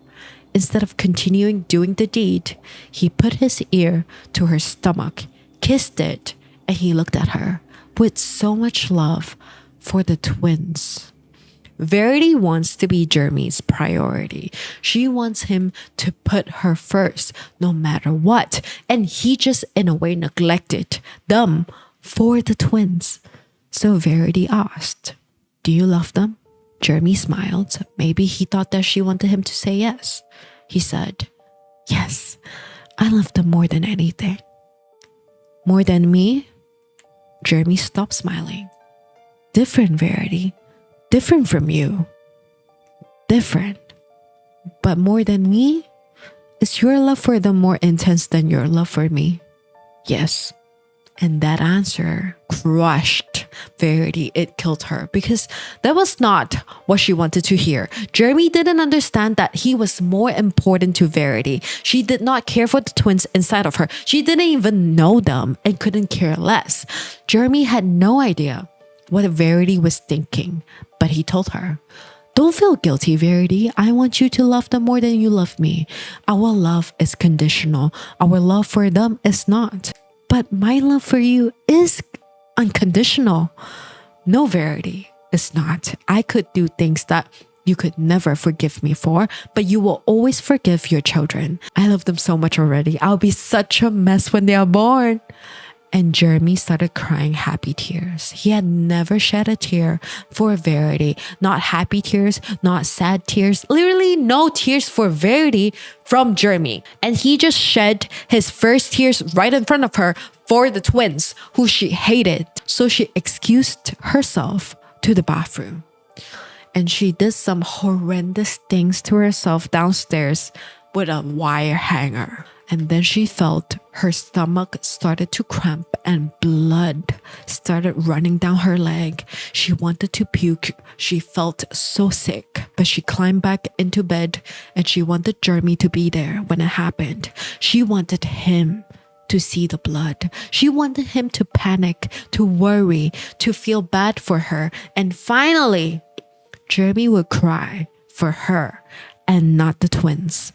Instead of continuing doing the deed, he put his ear to her stomach, kissed it, and he looked at her with so much love for the twins. Verity wants to be Jeremy's priority. She wants him to put her first, no matter what. And he just, in a way, neglected them for the twins. So Verity asked, do you love them? Jeremy smiled. Maybe he thought that she wanted him to say yes. He said, yes, I love them more than anything. More than me? Jeremy stopped smiling. Different, Verity. Different from you. Different. But more than me? Is your love for them more intense than your love for me? Yes. And that answer crushed Verity, it killed her because that was not what she wanted to hear. Jeremy didn't understand that he was more important to Verity. She did not care for the twins inside of her. She didn't even know them and couldn't care less. Jeremy had no idea what Verity was thinking, but he told her, "Don't feel guilty, Verity. I want you to love them more than you love me. Our love is conditional. Our love for them is not. But my love for you is unconditional." "No, Verity, it's not. I could do things that you could never forgive me for, but you will always forgive your children. I love them so much already. I'll be such a mess when they are born." And Jeremy started crying happy tears. He had never shed a tear for Verity. Not happy tears, not sad tears. Literally no tears for Verity from Jeremy. And he just shed his first tears right in front of her for the twins, who she hated. So she excused herself to the bathroom. And she did some horrendous things to herself downstairs with a wire hanger. And then she felt her stomach started to cramp and blood started running down her leg. She wanted to puke. She felt so sick, but she climbed back into bed and she wanted Jeremy to be there when it happened. She wanted him to see the blood. She wanted him to panic, to worry, to feel bad for her. And finally, Jeremy would cry for her and not the twins.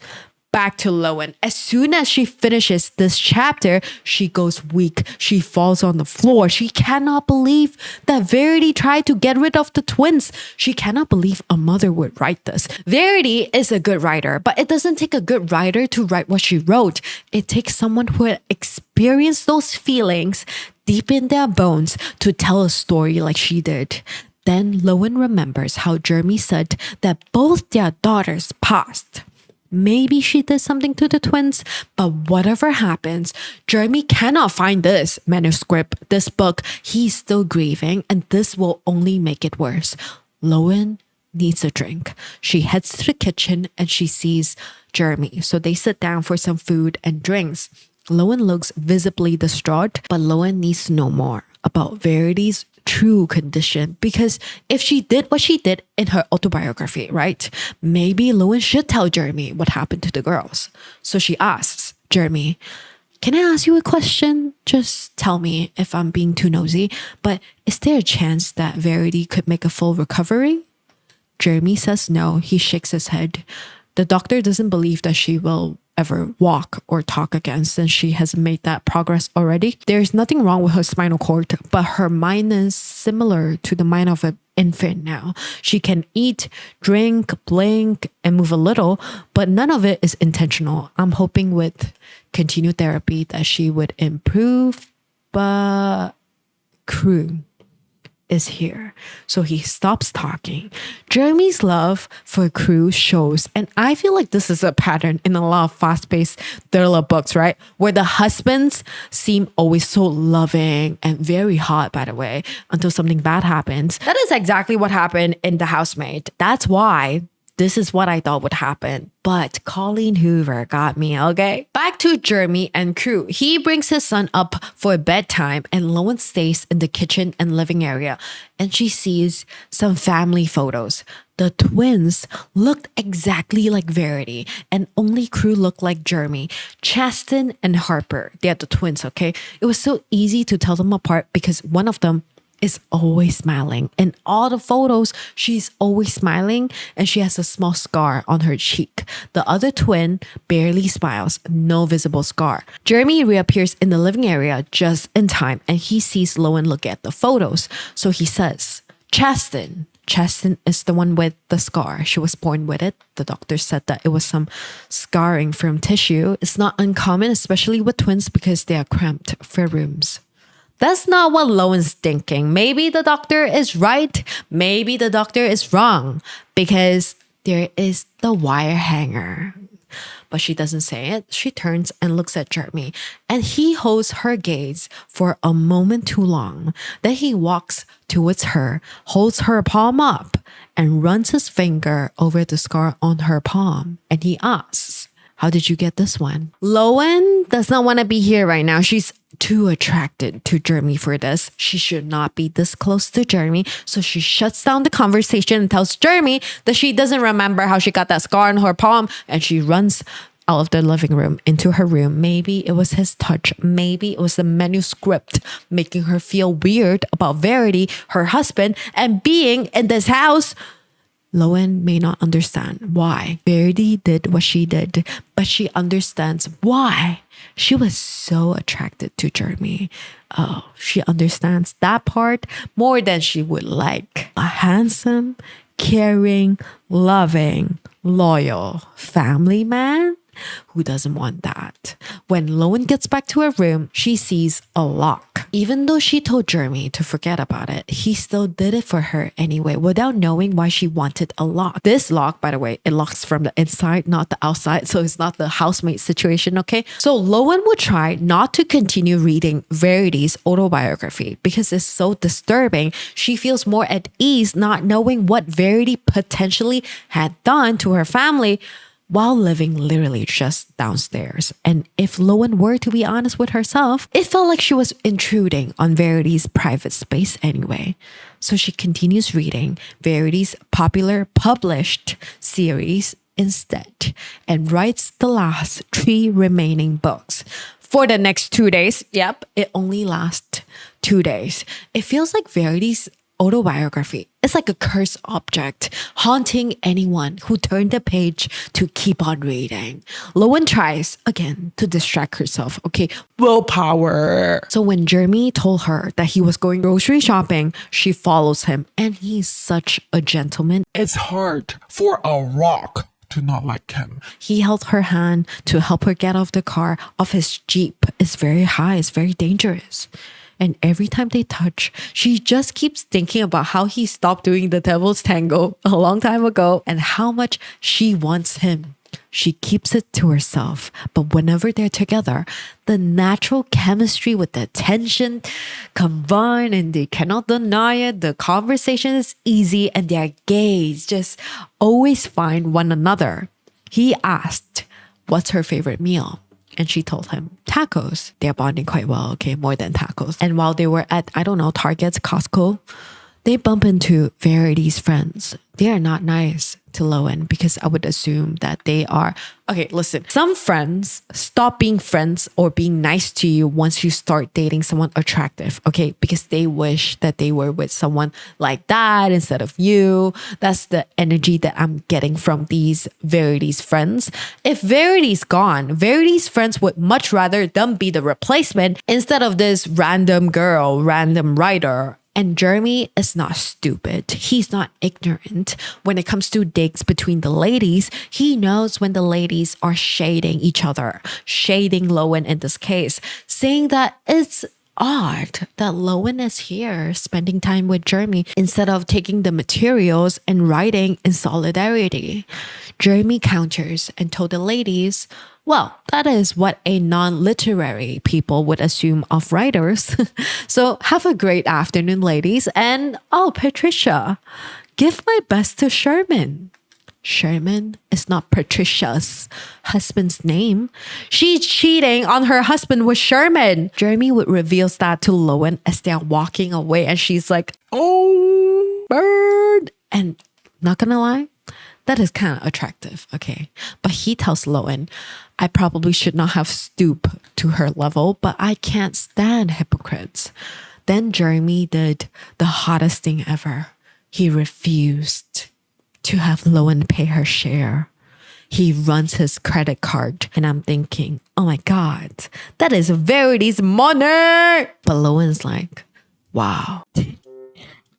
Back to Lowen. As soon as she finishes this chapter, she goes weak. She falls on the floor. She cannot believe that Verity tried to get rid of the twins. She cannot believe a mother would write this. Verity is a good writer, but it doesn't take a good writer to write what she wrote. It takes someone who had experienced those feelings deep in their bones to tell a story like she did. Then Lowen remembers how Jeremy said that both their daughters passed. Maybe she did something to the twins, but whatever happens, Jeremy cannot find this manuscript, this book. He's still grieving, and this will only make it worse. Lowen needs a drink. She heads to the kitchen and she sees Jeremy. So they sit down for some food and drinks. Lowen looks visibly distraught, but Lowen needs to know more about Verity's true condition, because if she did what she did in her autobiography, right, maybe Lowen should tell Jeremy what happened to the girls. So she asks Jeremy, "Can I ask you a question? Just tell me if I'm being too nosy, but is there a chance that Verity could make a full recovery?" Jeremy says no. He shakes his head. The doctor doesn't believe that she will ever walk or talk again since she has made that progress already. There's nothing wrong with her spinal cord, but her mind is similar to the mind of an infant now. She can eat, drink, blink, and move a little, but none of it is intentional. I'm hoping with continued therapy that she would improve, but Crew is here. So he stops talking. Jeremy's love for Crew shows, and I feel like this is a pattern in a lot of fast-paced thriller books, right? Where the husbands seem always so loving and very hot, by the way, until something bad happens. That is exactly what happened in The Housemaid. That's why this is what I thought would happen. But Colleen Hoover got me, okay? Back to Jeremy and Crew. He brings his son up for bedtime and Lowen stays in the kitchen and living area. And she sees some family photos. The twins looked exactly like Verity and only Crew looked like Jeremy. Chastin and Harper, they are the twins, okay? It was so easy to tell them apart because one of them is always smiling. In all the photos, she's always smiling and she has a small scar on her cheek. The other twin barely smiles, no visible scar. Jeremy reappears in the living area just in time and he sees Lowen look at the photos. So he says, Chastin. Chastin is the one with the scar. She was born with it. The doctor said that it was some scarring from tissue. It's not uncommon, especially with twins, because they are cramped for rooms. That's not what Lowen's thinking. Maybe the doctor is right. Maybe the doctor is wrong because there is the wire hanger. But she doesn't say it. She turns and looks at Jeremy and he holds her gaze for a moment too long. Then he walks towards her, holds her palm up and runs his finger over the scar on her palm. And he asks, How did you get this one? Lowen does not want to be here right now. She's too attracted to Jeremy for this. She should not be this close to Jeremy. So she shuts down the conversation and tells Jeremy that she doesn't remember how she got that scar on her palm. And she runs out of the living room into her room. Maybe it was his touch. Maybe it was the manuscript making her feel weird about Verity, her husband, and being in this house. Lowen may not understand why Verity did what she did, but she understands why she was so attracted to Jeremy. Oh, she understands that part more than she would like. A handsome, caring, loving, loyal family man? Who doesn't want that? When Lowen gets back to her room, she sees a lock. Even though she told Jeremy to forget about it, he still did it for her anyway without knowing why she wanted a lock. This lock, by the way, it locks from the inside, not the outside. So it's not the housemate situation, okay? So Lowen would try not to continue reading Verity's autobiography because it's so disturbing. She feels more at ease not knowing what Verity potentially had done to her family while living literally just downstairs. And if Lowen were to be honest with herself, it felt like she was intruding on Verity's private space anyway. So she continues reading Verity's popular published series instead and writes the last 3 remaining books for the next 2 days. Yep, it only lasts 2 days. It feels like Verity's autobiography is like a cursed object haunting anyone who turned the page to keep on reading. Lowen tries again to distract herself. Okay, willpower. So when Jeremy told her that he was going grocery shopping, she follows him, and he's such a gentleman. It's hard for a rock to not like him. He held her hand to help her get off the car, off his Jeep. It's very high, it's very dangerous. And every time they touch, she just keeps thinking about how he stopped doing the devil's tango a long time ago and how much she wants him. She keeps it to herself. But whenever they're together, the natural chemistry with the tension combine and they cannot deny it. The conversation is easy and their gaze just always find one another. He asked, what's her favorite meal? And she told him, tacos. They're bonding quite well, okay, more than tacos. And while they were at, Target's, Costco, they bump into Verity's friends. They are not nice to Lowen because I would assume that they are. Okay, listen. Some friends stop being friends or being nice to you once you start dating someone attractive, okay? Because they wish that they were with someone like that instead of you. That's the energy that I'm getting from these Verity's friends. If Verity's gone, Verity's friends would much rather them be the replacement instead of this random girl, random writer. And Jeremy is not stupid. He's not ignorant. When it comes to dates between the ladies, he knows when the ladies are shading each other, shading Lowen in this case, saying that it's odd that Lowen is here spending time with Jeremy instead of taking the materials and writing in solidarity. Jeremy counters and told the ladies, well, that is what a non-literary people would assume of writers. So have a great afternoon, ladies. And Patricia, give my best to Sherman. Sherman is not Patricia's husband's name. She's cheating on her husband with Sherman. Jeremy would reveals that to Lowen as they're walking away. And she's like, oh, bird. And not gonna lie, that is kind of attractive, okay? But he tells Lowen, I probably should not have stooped to her level, but I can't stand hypocrites. Then Jeremy did the hottest thing ever. He refused to have Lowen pay her share. He runs his credit card, and I'm thinking, oh my God, that is Verity's money. But Lowen's like, wow.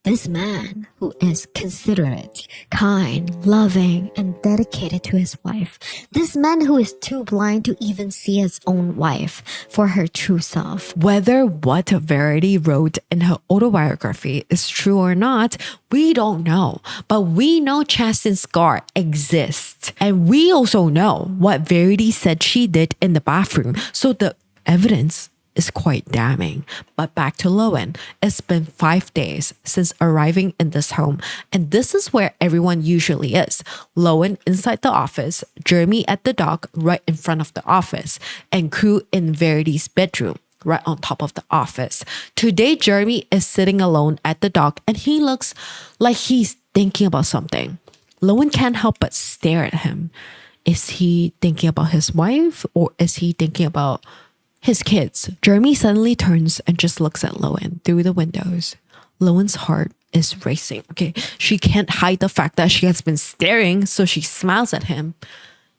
This man who is considerate, kind, loving, and dedicated to his wife. This man who is too blind to even see his own wife for her true self. Whether what Verity wrote in her autobiography is true or not, we don't know. But we know Chasten's scar exists. And we also know what Verity said she did in the bathroom. So the evidence is quite damning. But back to Lowen. It's been 5 days since arriving in this home, and this is where everyone usually is. Lowen inside the office, Jeremy at the dock right in front of the office, and Crew in Verity's bedroom right on top of the office. Today, Jeremy is sitting alone at the dock, and he looks like he's thinking about something. Lowen can't help but stare at him. Is he thinking about his wife, or is he thinking about his kids? Jeremy suddenly turns and just looks at Lowen through the windows. Lowen's heart is racing. Okay, she can't hide the fact that she has been staring, so she smiles at him.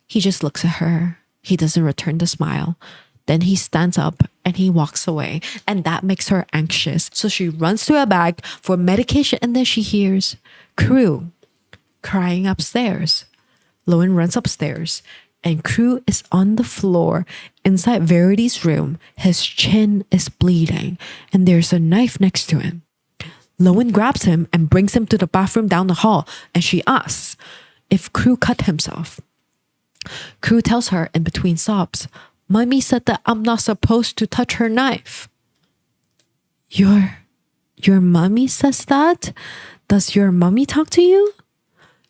He just looks at her. He doesn't return the smile. Then he stands up and he walks away, and that makes her anxious. So she runs to a bag for medication, and then she hears Crew crying upstairs. Lowen runs upstairs, and Crew is on the floor inside Verity's room. His chin is bleeding, and there's a knife next to him. Lowen grabs him and brings him to the bathroom down the hall, and she asks if Crew cut himself. Crew tells her in between sobs, "Mommy said that I'm not supposed to touch her knife." Your mommy says that? Does your mommy talk to you?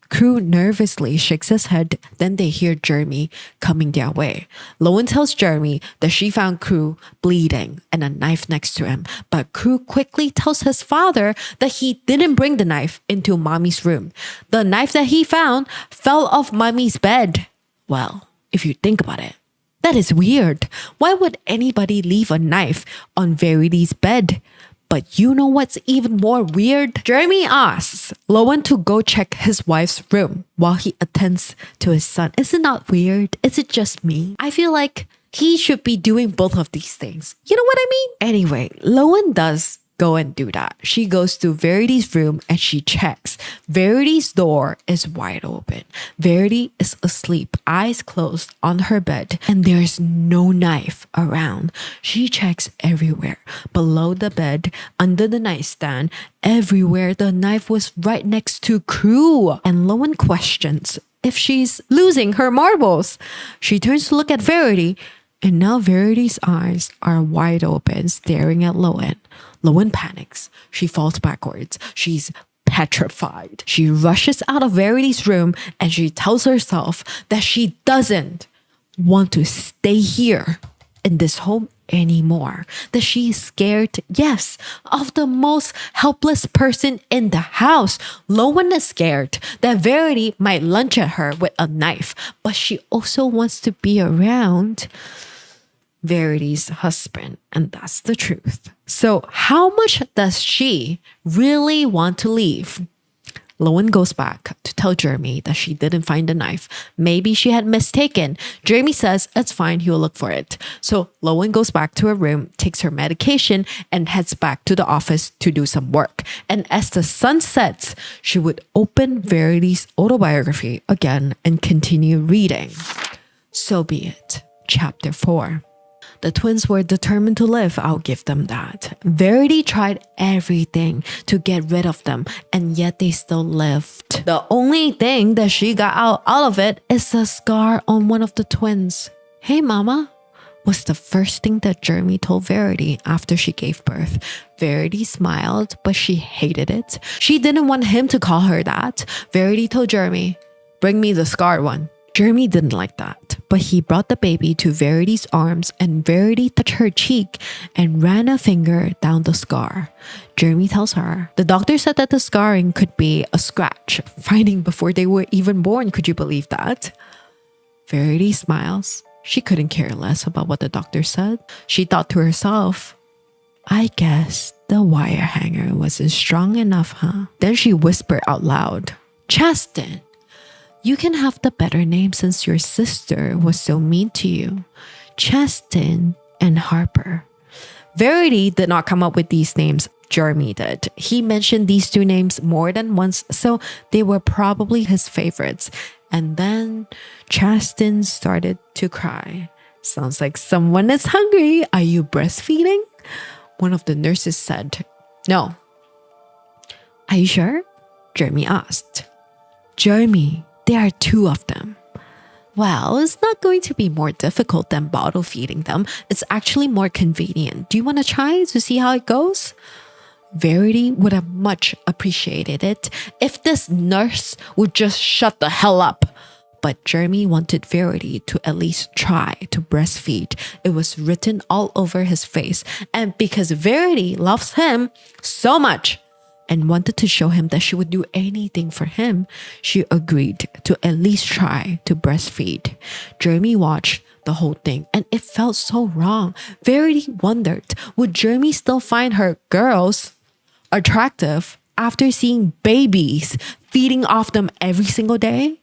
Crew nervously shakes his head. Then they hear Jeremy coming their way. Lowen tells Jeremy that she found Crew bleeding and a knife next to him. But Crew quickly tells his father that he didn't bring the knife into Mommy's room. The knife that he found fell off Mommy's bed. Well, if you think about it, that is weird. Why would anybody leave a knife on Verity's bed? But you know what's even more weird? Jeremy asks Lowen to go check his wife's room while he attends to his son. Isn't that weird? Is it just me? I feel like he should be doing both of these things. You know what I mean? Anyway, Lowen does go and do that. She goes to Verity's room and she checks. Verity's door is wide open. Verity is asleep, eyes closed on her bed, and there's no knife around. She checks everywhere. Below the bed, under the nightstand, everywhere. The knife was right next to Crew. And Lowen questions if she's losing her marbles. She turns to look at Verity, and now Verity's eyes are wide open, staring at Lowen. Lowen panics. She falls backwards. She's petrified. She rushes out of Verity's room and she tells herself that she doesn't want to stay here in this home anymore. That she's scared, yes, of the most helpless person in the house. Lowen is scared that Verity might lunge at her with a knife, but she also wants to be around Verity's husband, and that's the truth. So how much does she really want to leave? Lowen goes back to tell Jeremy that she didn't find the knife. Maybe she had mistaken. Jeremy says it's fine, he'll look for it. So Lowen goes back to her room, takes her medication, and heads back to the office to do some work. And as the sun sets, she would open Verity's autobiography again and continue reading. So be it. Chapter 4. The twins were determined to live, I'll give them that. Verity tried everything to get rid of them, and yet they still lived. The only thing that she got out of it is a scar on one of the twins. "Hey, mama," was the first thing that Jeremy told Verity after she gave birth. Verity smiled, but she hated it. She didn't want him to call her that. Verity told Jeremy, "Bring me the scarred one." Jeremy didn't like that, but he brought the baby to Verity's arms, and Verity touched her cheek and ran a finger down the scar. Jeremy tells her, the doctor said that the scarring could be a scratch, finding before they were even born. Could you believe that? Verity smiles. She couldn't care less about what the doctor said. She thought to herself, I guess the wire hanger wasn't strong enough, huh? Then she whispered out loud, Chaston, you can have the better name since your sister was so mean to you. Chaston and Harper. Verity did not come up with these names. Jeremy did. He mentioned these two names more than once, so they were probably his favorites. And then Chaston started to cry. Sounds like someone is hungry. Are you breastfeeding? One of the nurses said, No. Are you sure? Jeremy asked. Jeremy, there are two of them. Well, it's not going to be more difficult than bottle feeding them. It's actually more convenient. Do you want to try to see how it goes? Verity would have much appreciated it if this nurse would just shut the hell up. But Jeremy wanted Verity to at least try to breastfeed. It was written all over his face. And because Verity loves him so much and wanted to show him that she would do anything for him, she agreed to at least try to breastfeed. Jeremy watched the whole thing and it felt so wrong. Verity wondered, would Jeremy still find her girls attractive after seeing babies feeding off them every single day?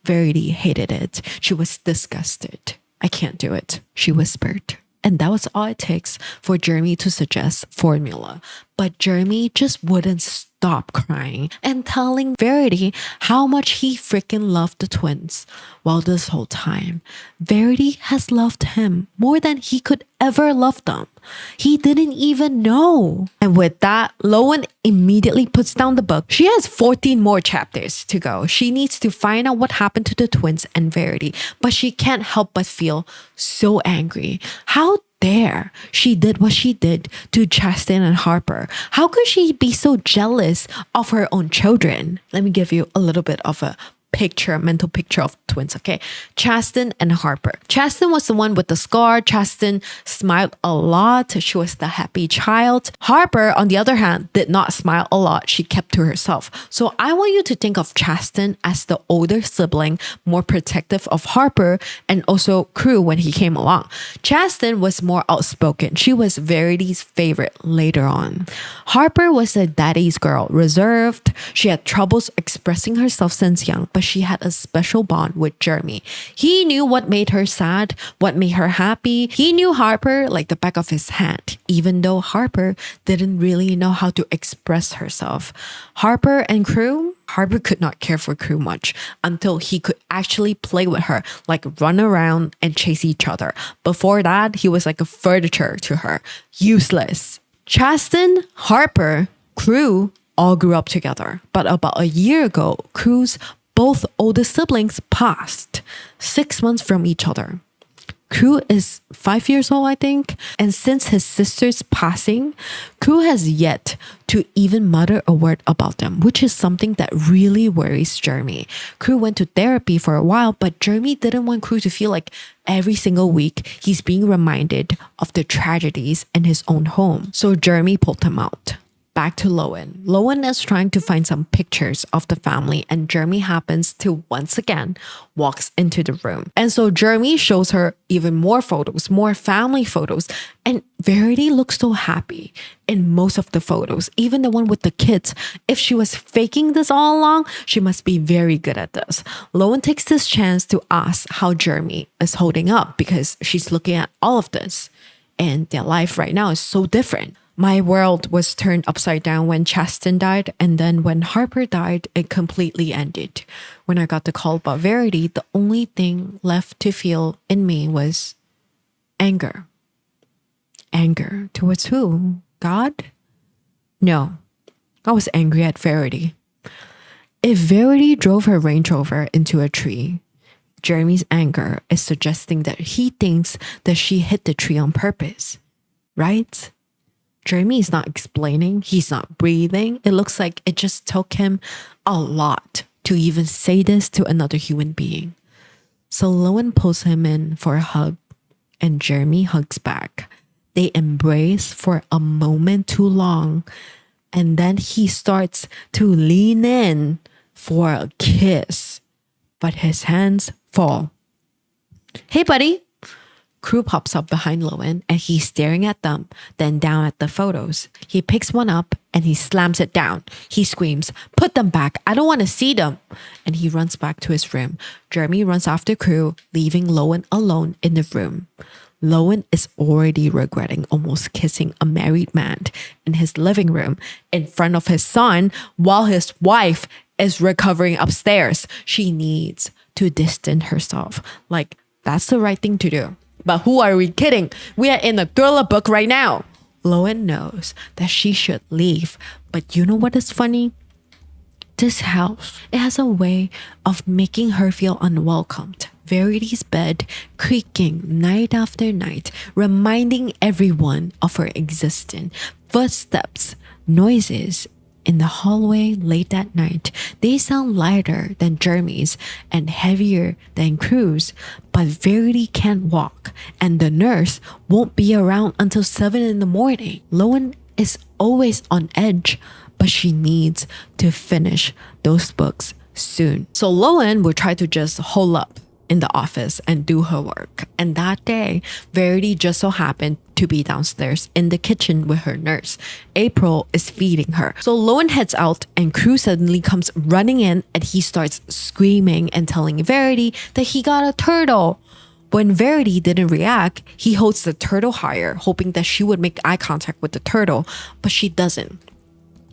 Verity hated it. She was disgusted. I can't do it, she whispered. And that was all it takes for Jeremy to suggest formula. But Jeremy just wouldn't stop crying and telling Verity how much he freaking loved the twins. While this whole time, Verity has loved him more than he could ever love them. He didn't even know. And with that, Lowen immediately puts down the book. She has 14 more chapters to go. She needs to find out what happened to the twins and Verity, but she can't help but feel so angry. How dare she did what she did to Chasten and Harper? How could she be so jealous of her own children? Let me give you a little bit of a mental picture of twins, okay? Chasten and Harper. Chasten was the one with the scar. Chasten smiled a lot. She was the happy child. Harper, on the other hand, did not smile a lot. She kept to herself. So I want you to think of Chasten as the older sibling, more protective of Harper and also Crew when he came along. Chasten was more outspoken. She was Verity's favorite later on. Harper was a daddy's girl, reserved. She had troubles expressing herself since young, but she had a special bond with Jeremy. He knew what made her sad, what made her happy. He knew Harper like the back of his hand, even though Harper didn't really know how to express herself. Harper and Crew, Harper could not care for Crew much until he could actually play with her, like run around and chase each other. Before that, he was like a furniture to her. Useless. Chasten, Harper, Crew all grew up together. But about a year ago, Crew's both oldest siblings passed 6 months from each other. Crew is 5 years old, I think. And since his sister's passing, Crew has yet to even mutter a word about them, which is something that really worries Jeremy. Crew went to therapy for a while, but Jeremy didn't want Crew to feel like every single week he's being reminded of the tragedies in his own home. So Jeremy pulled him out. Back to Lowen. Lowen is trying to find some pictures of the family and Jeremy happens to once again walks into the room. And so Jeremy shows her even more photos, more family photos. And Verity looks so happy in most of the photos, even the one with the kids. If she was faking this all along, she must be very good at this. Lowen takes this chance to ask how Jeremy is holding up because she's looking at all of this. And their life right now is so different. My world was turned upside down when Chasten died, and then when Harper died, it completely ended. When I got the call about Verity, the only thing left to feel in me was anger. Anger towards who? God? No, I was angry at Verity. If Verity drove her Range Rover into a tree, Jeremy's anger is suggesting that he thinks that she hit the tree on purpose, right? Jeremy is not explaining. He's not breathing. It looks like it just took him a lot to even say this to another human being. So Lowen pulls him in for a hug and Jeremy hugs back. They embrace for a moment too long and then he starts to lean in for a kiss. But his hands fall. Hey, buddy. Crew pops up behind Lowen and he's staring at them, then down at the photos. He picks one up and he slams it down. He screams, "Put them back. I don't want to see them." And he runs back to his room. Jeremy runs after Crew, leaving Lowen alone in the room. Lowen is already regretting almost kissing a married man in his living room in front of his son while his wife is recovering upstairs. She needs to distance herself. Like, that's the right thing to do. But who are we kidding? We are in a thriller book right now. Lowen knows that she should leave. But you know what is funny? This house, it has a way of making her feel unwelcomed. Verity's bed creaking night after night, reminding everyone of her existence. Footsteps, noises in the hallway late at night. They sound lighter than Jeremy's and heavier than Crew's, but Verity can't walk, and the nurse won't be around until 7 in the morning. Lowen is always on edge, but she needs to finish those books soon. So Lowen will try to just hole up in the office and do her work. And that day, Verity just so happened to be downstairs in the kitchen with her nurse. April is feeding her. So Lowen heads out and Crew suddenly comes running in and he starts screaming and telling Verity that he got a turtle. When Verity didn't react, he holds the turtle higher, hoping that she would make eye contact with the turtle, but she doesn't.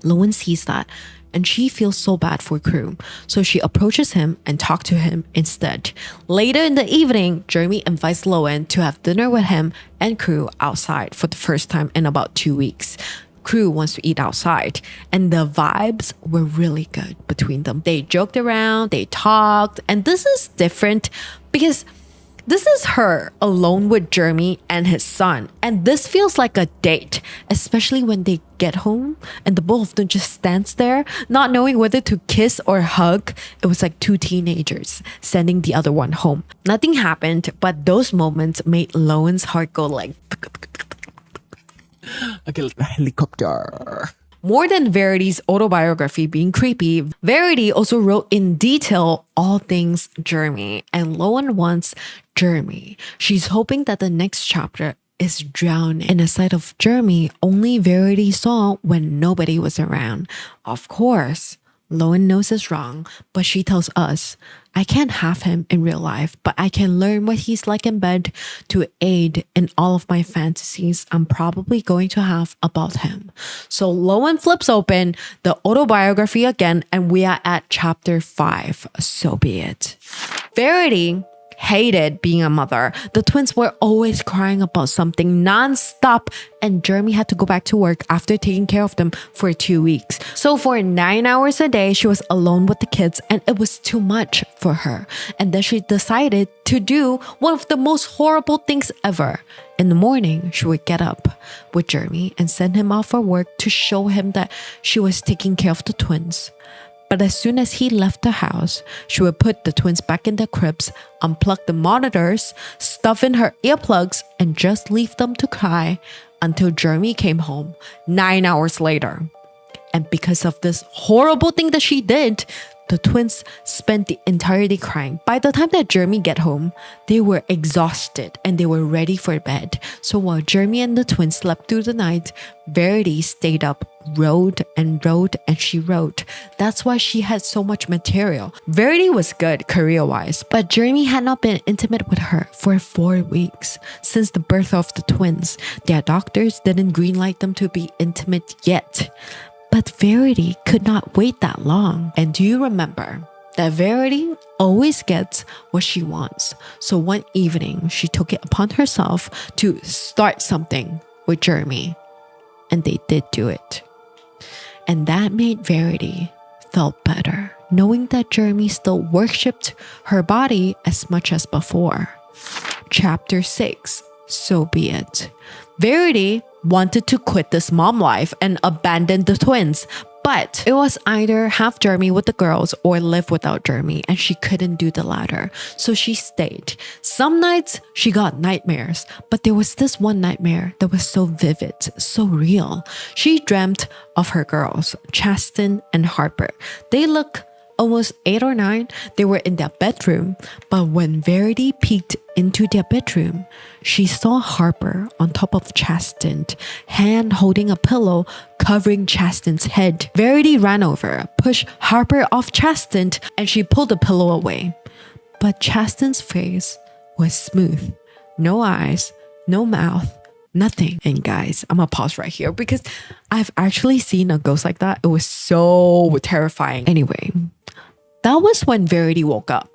Lowen sees that and she feels so bad for Crew, so she approaches him and talks to him instead. Later in the evening, Jeremy invites Lowen to have dinner with him and Crew outside for the first time in about 2 weeks. Crew wants to eat outside, and the vibes were really good between them. They joked around, they talked, and this is different because this is her alone with Jeremy and his son. And this feels like a date, especially when they get home and the both of them just stands there, not knowing whether to kiss or hug. It was like two teenagers sending the other one home. Nothing happened, but those moments made Lowen's heart go like... Like a helicopter. More than Verity's autobiography being creepy, Verity also wrote in detail all things Jeremy, and Lowen wants Jeremy. She's hoping that the next chapter is drowned in a side of Jeremy only Verity saw when nobody was around. Of course, Lowen knows it's wrong, but she tells us, I can't have him in real life, but I can learn what he's like in bed to aid in all of my fantasies I'm probably going to have about him. So Lowen flips open the autobiography again, and we are at chapter 5. So be it. Verity hated being a mother. The twins were always crying about something non-stop, and Jeremy had to go back to work after taking care of them for 2 weeks. So for 9 hours a day, she was alone with the kids, and it was too much for her. And then she decided to do one of the most horrible things ever. In the morning, she would get up with Jeremy and send him off for work to show him that she was taking care of the twins. But as soon as he left the house, she would put the twins back in their cribs, unplug the monitors, stuff in her earplugs, and just leave them to cry until Jeremy came home 9 hours later. And because of this horrible thing that she did, the twins spent the entire day crying. By the time that Jeremy got home, they were exhausted and they were ready for bed. So while Jeremy and the twins slept through the night, Verity stayed up, wrote, and she wrote. That's why she had so much material. Verity was good career-wise, but Jeremy had not been intimate with her for 4 weeks since the birth of the twins. Their doctors didn't greenlight them to be intimate yet. But Verity could not wait that long. And do you remember that Verity always gets what she wants? So one evening, she took it upon herself to start something with Jeremy. And they did do it. And that made Verity feel better, knowing that Jeremy still worshipped her body as much as before. Chapter 6. So be it. Verity wanted to quit this mom life and abandon the twins, but it was either have Jeremy with the girls or live without Jeremy, and she couldn't do the latter. So she stayed. Some nights she got nightmares, but there was this one nightmare that was so vivid, so real. She dreamt of her girls, Chasten and Harper. They look almost 8 or 9. They were in their bedroom, but when Verity peeked into their bedroom, she saw Harper on top of Chasten, hand holding a pillow covering Chasten's head. Verity ran over, pushed Harper off Chasten, and she pulled the pillow away. But Chasten's face was smooth. No eyes, no mouth, nothing. And guys, I'm gonna pause right here because I've actually seen a ghost like that. It was so terrifying. Anyway, that was when Verity woke up.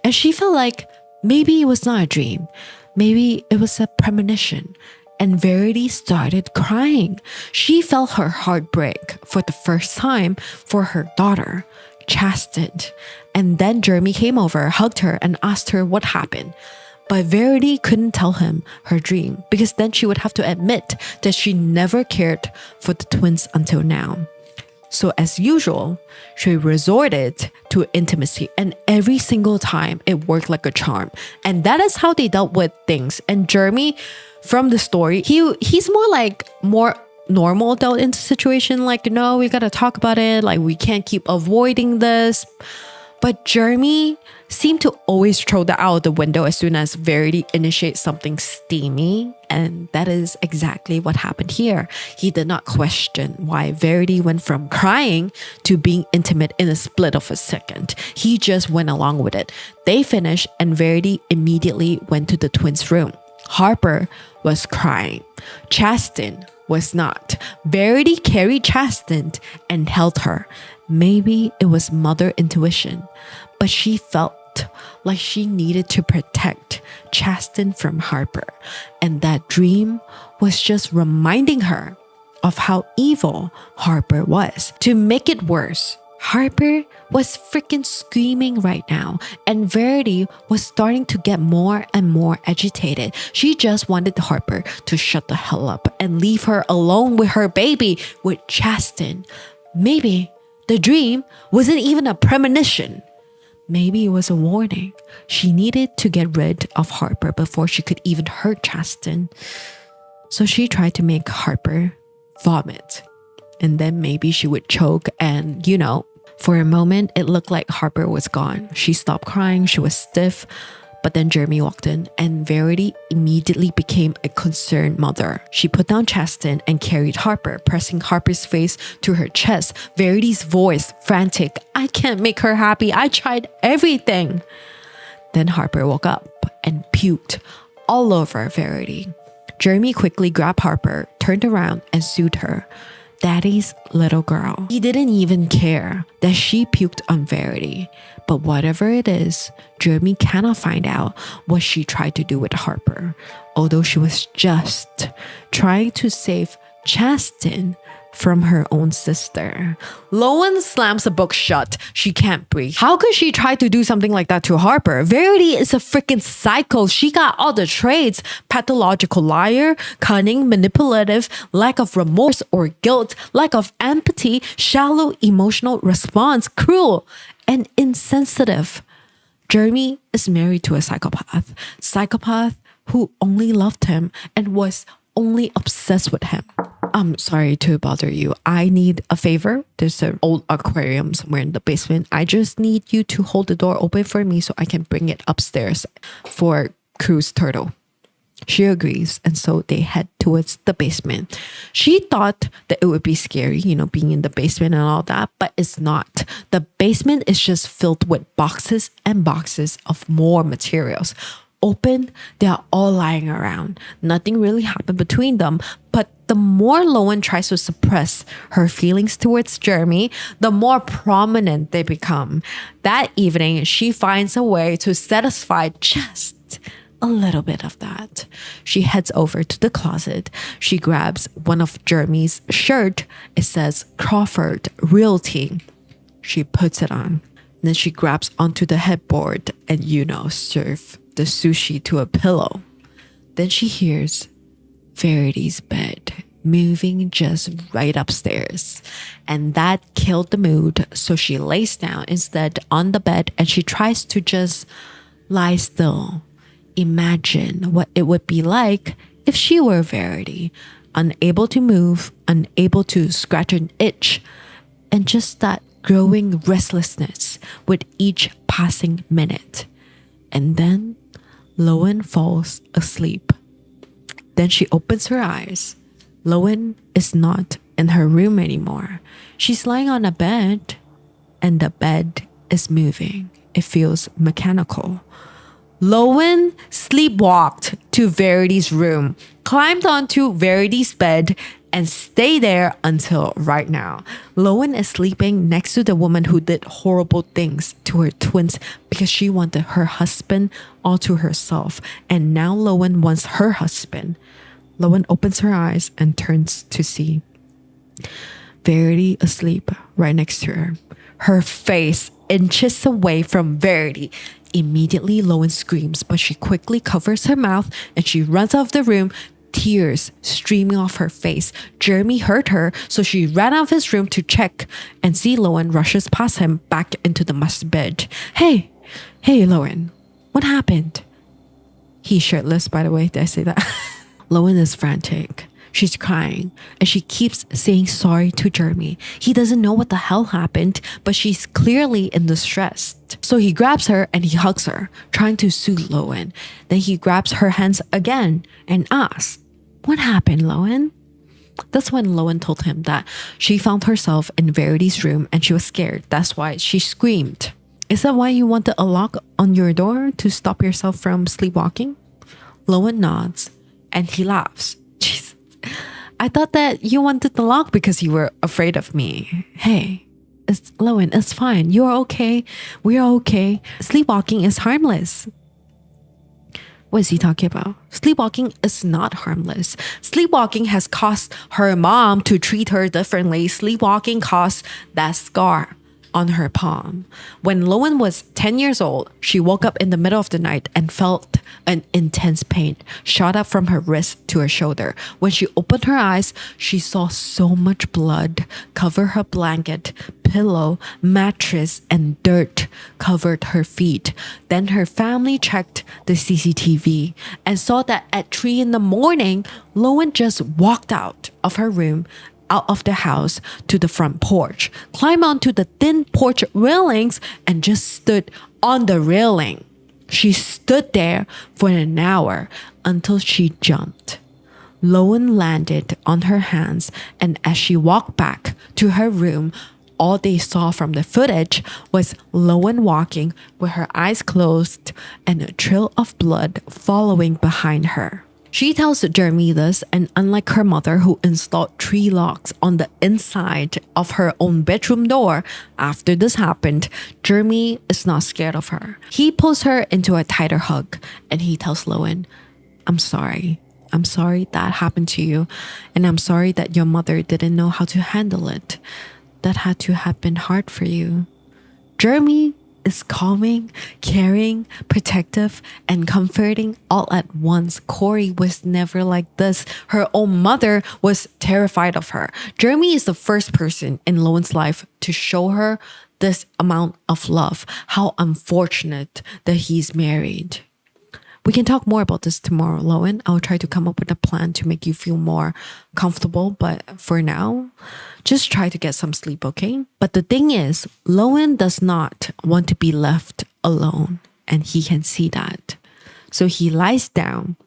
And she felt like maybe it was not a dream. Maybe it was a premonition. And Verity started crying. She felt her heart break for the first time for her daughter. chastened. And then Jeremy came over, hugged her, and asked her what happened. But Verity couldn't tell him her dream because then she would have to admit that she never cared for the twins until now. So as usual, she resorted to intimacy, and every single time it worked like a charm. And that is how they dealt with things. And Jeremy, from the story, he's more normal dealt into situation, like, no, we gotta talk about it, like we can't keep avoiding this. But Jeremy seemed to always throw that out of the window as soon as Verity initiates something steamy. And that is exactly what happened here. He did not question why Verity went from crying to being intimate in a split of a second. He just went along with it. They finished and Verity immediately went to the twins' room. Harper was crying. Chasten was not. Verity carried Chasten and held her. Maybe it was mother intuition, but she felt like she needed to protect Chasten from Harper. And that dream was just reminding her of how evil Harper was. To make it worse, Harper was freaking screaming right now, and Verity was starting to get more and more agitated. She just wanted Harper to shut the hell up and leave her alone with her baby, with Chasten. Maybe the dream wasn't even a premonition. Maybe it was a warning. She needed to get rid of Harper before she could even hurt Chasten. So she tried to make Harper vomit. And then maybe she would choke and, for a moment, it looked like Harper was gone. She stopped crying. She was stiff. But then Jeremy walked in and Verity immediately became a concerned mother. She put down Chasten and carried Harper, pressing Harper's face to her chest. Verity's voice, frantic, I can't make her happy. I tried everything. Then Harper woke up and puked all over Verity. Jeremy quickly grabbed Harper, turned around and soothed her. Daddy's little girl. He didn't even care that she puked on Verity. But whatever it is, Jeremy cannot find out what she tried to do with Harper, although she was just trying to save Chasten from her own sister. Lowen slams the book shut. She can't breathe. How could she try to do something like that to Harper? Verity is a freaking psycho. She got all the traits: pathological liar, cunning, manipulative, lack of remorse or guilt, lack of empathy, shallow emotional response, cruel, and insensitive. Jeremy is married to a psychopath who only loved him and was only obsessed with him. I'm sorry to bother you. I need a favor. There's an old aquarium somewhere in the basement. I just need you to hold the door open for me so I can bring it upstairs for Cruz Turtle. She agrees, and so they head towards the basement. She thought that it would be scary, being in the basement and all that, but it's not. The basement is just filled with boxes and boxes of more materials. Open, they are all lying around. Nothing really happened between them, but the more Lowen tries to suppress her feelings towards Jeremy, the more prominent they become. That evening, she finds a way to satisfy just a little bit of that. She heads over to the closet. She grabs one of Jeremy's shirt. It says Crawford Realty. She puts it on. Then she grabs onto the headboard and, serve the sushi to a pillow. Then she hears Verity's bed moving just right upstairs. And that killed the mood. So she lays down instead on the bed and she tries to just lie still. Imagine what it would be like if she were Verity, unable to move, unable to scratch an itch, and just that growing restlessness with each passing minute. And then Lowen falls asleep. Then she opens her eyes. Lowen is not in her room anymore. She's lying on a bed, and the bed is moving. It feels mechanical. Lowen sleepwalked to Verity's room, climbed onto Verity's bed, and stayed there until right now. Lowen is sleeping next to the woman who did horrible things to her twins because she wanted her husband all to herself. And now Lowen wants her husband. Lowen opens her eyes and turns to see Verity asleep right next to her. her face inches away from Verity. Immediately, Lowen screams, but she quickly covers her mouth and she runs out of the room, tears streaming off her face. Jeremy heard her, so she ran out of his room to check and see Lowen rushes past him back into the mess bed. Hey, Lowen, what happened? He's shirtless, by the way. Did I say that? Lowen is frantic. She's crying and she keeps saying sorry to Jeremy. He doesn't know what the hell happened, but she's clearly in distress. So he grabs her and he hugs her, trying to soothe Lowen. Then he grabs her hands again and asks, what happened, Lowen? That's when Lowen told him that she found herself in Verity's room and she was scared. That's why she screamed. Is that why you wanted a lock on your door to stop yourself from sleepwalking? Lowen nods and he laughs. Jesus. I thought that you wanted the lock because you were afraid of me. Hey, Lowen, it's fine. You're okay. We're okay. Sleepwalking is harmless. What is he talking about? Sleepwalking is not harmless. Sleepwalking has caused her mom to treat her differently. Sleepwalking caused that scar on her palm. When Lowen was 10 years old, she woke up in the middle of the night and felt an intense pain shot up from her wrist to her shoulder. When she opened her eyes, she saw so much blood cover her blanket, pillow, mattress, and dirt covered her feet. Then her family checked the CCTV and saw that at 3 in the morning, Lowen just walked out of her room, out of the house to the front porch, climbed onto the thin porch railings and just stood on the railing. She stood there for an hour until she jumped. Lowen landed on her hands, and as she walked back to her room, all they saw from the footage was Lowen walking with her eyes closed and a trail of blood following behind her. She tells Jeremy this, and unlike her mother who installed 3 locks on the inside of her own bedroom door, after this happened, Jeremy is not scared of her. He pulls her into a tighter hug and he tells Lowen, I'm sorry. I'm sorry that happened to you, and I'm sorry that your mother didn't know how to handle it. That had to have been hard for you. Jeremy is calming, caring, protective, and comforting all at once. Corey was never like this. Her own mother was terrified of her. Jeremy is the first person in Lowen's life to show her this amount of love. How unfortunate that he's married. We can talk more about this tomorrow, Lowen. I'll try to come up with a plan to make you feel more comfortable. But for now, just try to get some sleep, okay? But the thing is, Lowen does not want to be left alone. And he can see that. So he lies down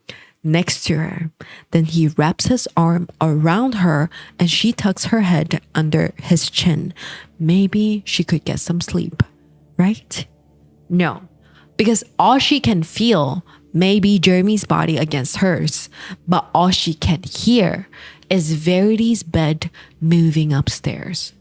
next to her. Then he wraps his arm around her and she tucks her head under his chin. Maybe she could get some sleep, right? No, because all she can feel may be Jeremy's body against hers, but all she can hear is Verity's bed moving upstairs.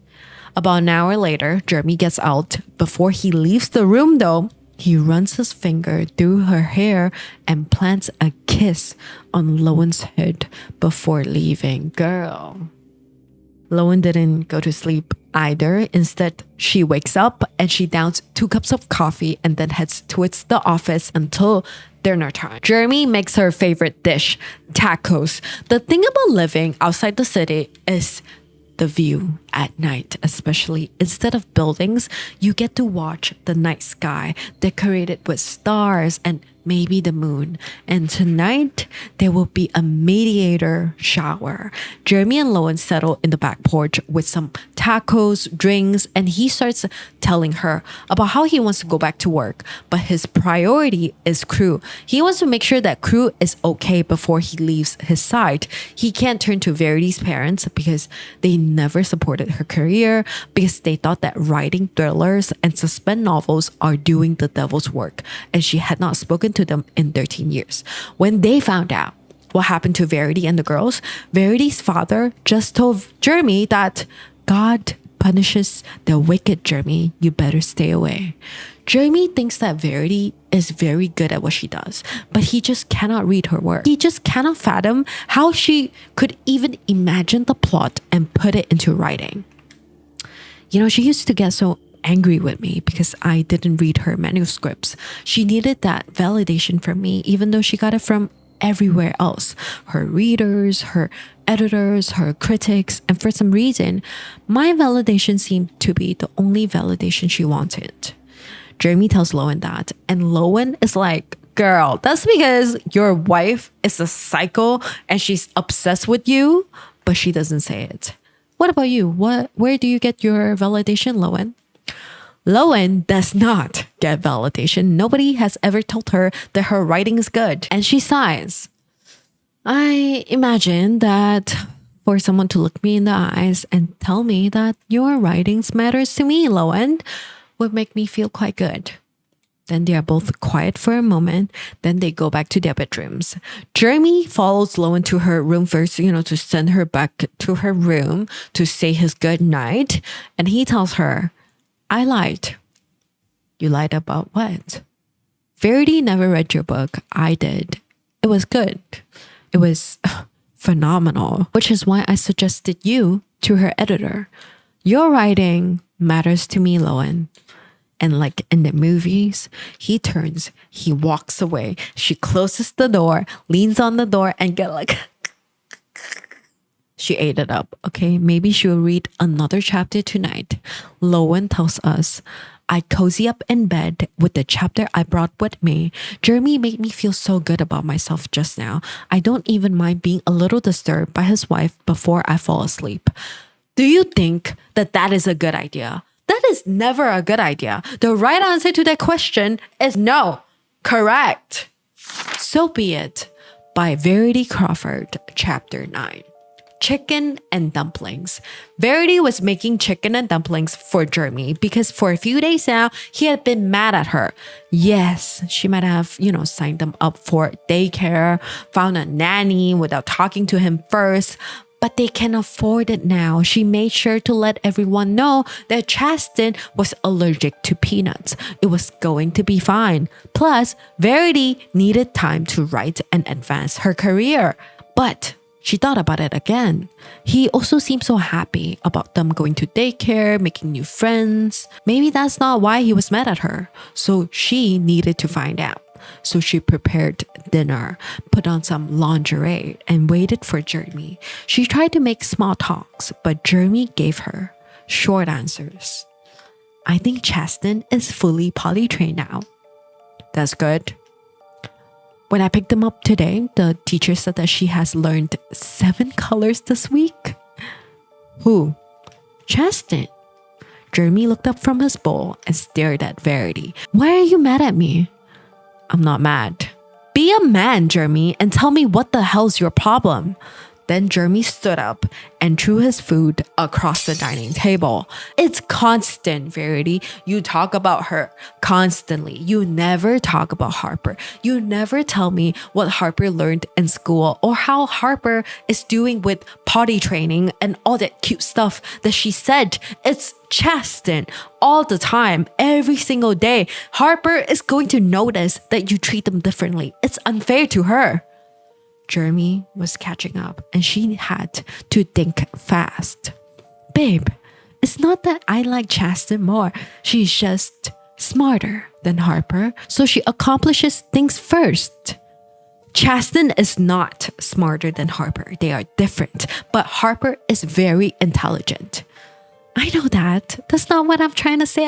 About an hour later, Jeremy gets out. Before he leaves the room though, he runs his finger through her hair and plants a kiss on Lowen's head before leaving. Girl. Lowen didn't go to sleep either. Instead, she wakes up and she downs 2 cups of coffee and then heads towards the office until dinner time. Jeremy makes her favorite dish, tacos. The thing about living outside the city is the view at night, especially. Instead of buildings, you get to watch the night sky decorated with stars and maybe the moon. And tonight, there will be a mediator shower. Jeremy and Lowen settle in the back porch with some tacos, drinks, and he starts telling her about how he wants to go back to work, but his priority is Crew. He wants to make sure that Crew is okay before he leaves his side. He can't turn to Verity's parents because they never supported her career, because they thought that writing thrillers and suspense novels are doing the devil's work, and she had not spoken to them in 13 years. When they found out what happened to Verity and the girls, Verity's father just told Jeremy that God punishes the wicked, Jeremy. You better stay away. Jeremy thinks that Verity is very good at what she does, but he just cannot read her work. He just cannot fathom how she could even imagine the plot and put it into writing. You know, she used to get so angry with me because I didn't read her manuscripts. She needed that validation from me, even though she got it from everywhere else. Her readers, her editors, her critics, and for some reason, my validation seemed to be the only validation she wanted. Jeremy tells Lowen that, and Lowen is like, girl, that's because your wife is a psycho and she's obsessed with you, but she doesn't say it. What about you? Where do you get your validation, Lowen? Lowen does not get validation. Nobody has ever told her that her writing is good. And she sighs. I imagine that for someone to look me in the eyes and tell me that your writings matters to me, Lowen, would make me feel quite good. Then they are both quiet for a moment. Then they go back to their bedrooms. Jeremy follows Lowen to her room first, to send her back to her room to say his good night. And he tells her, I lied. You lied about what? Verity never read your book. I did. It was good. It was phenomenal, which is why I suggested you to her editor. Your writing matters to me, Lowen. And like in the movies, he turns, he walks away. She closes the door, leans on the door, and get like... She ate it up, okay? Maybe she'll read another chapter tonight. Lowen tells us, I cozy up in bed with the chapter I brought with me. Jeremy made me feel so good about myself just now. I don't even mind being a little disturbed by his wife before I fall asleep. Do you think that that is a good idea? That is never a good idea. The right answer to that question is no. Correct. So Be It by Verity Crawford, Chapter 9. Chicken and dumplings. Verity was making chicken and dumplings for Jeremy because for a few days now, he had been mad at her. Yes, she might have, signed them up for daycare, found a nanny without talking to him first, but they can afford it now. She made sure to let everyone know that Chasten was allergic to peanuts. It was going to be fine. Plus, Verity needed time to write and advance her career. But she thought about it again. He also seemed so happy about them going to daycare, making new friends. Maybe that's not why he was mad at her. So she needed to find out. So she prepared dinner, put on some lingerie, and waited for Jeremy. She tried to make small talks, but Jeremy gave her short answers. I think Chasten is fully potty trained now. That's good. When I picked them up today, the teacher said that she has learned 7 colors this week. Who? Chasten. Jeremy looked up from his bowl and stared at Verity. Why are you mad at me? I'm not mad. Be a man, Jeremy, and tell me what the hell's your problem. Then Jeremy stood up and threw his food across the dining table. It's constant, Verity. You talk about her constantly. You never talk about Harper. You never tell me what Harper learned in school or how Harper is doing with potty training and all that cute stuff that she said. It's Chasten all the time, every single day. Harper is going to notice that you treat them differently. It's unfair to her. Jeremy was catching up and she had to think fast. Babe, it's not that I like Chasten more. She's just smarter than Harper, so she accomplishes things first. Chasten is not smarter than Harper. They are different, but Harper is very intelligent. I know that. That's not what I'm trying to say.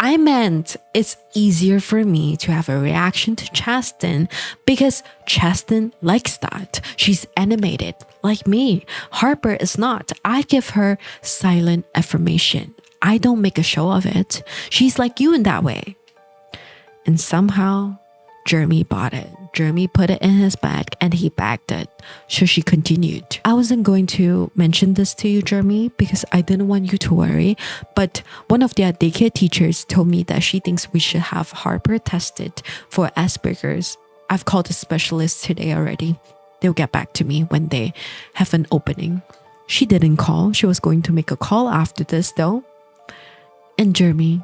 I meant it's easier for me to have a reaction to Chasten because Chasten likes that. She's animated like me. Harper is not. I give her silent affirmation. I don't make a show of it. She's like you in that way. And somehow, Jeremy bought it. Jeremy put it in his bag and he bagged it. So she continued. I wasn't going to mention this to you, Jeremy, because I didn't want you to worry. But one of their daycare teachers told me that she thinks we should have Harper tested for Asperger's. I've called a specialist today already. They'll get back to me when they have an opening. She didn't call. She was going to make a call after this though. And Jeremy,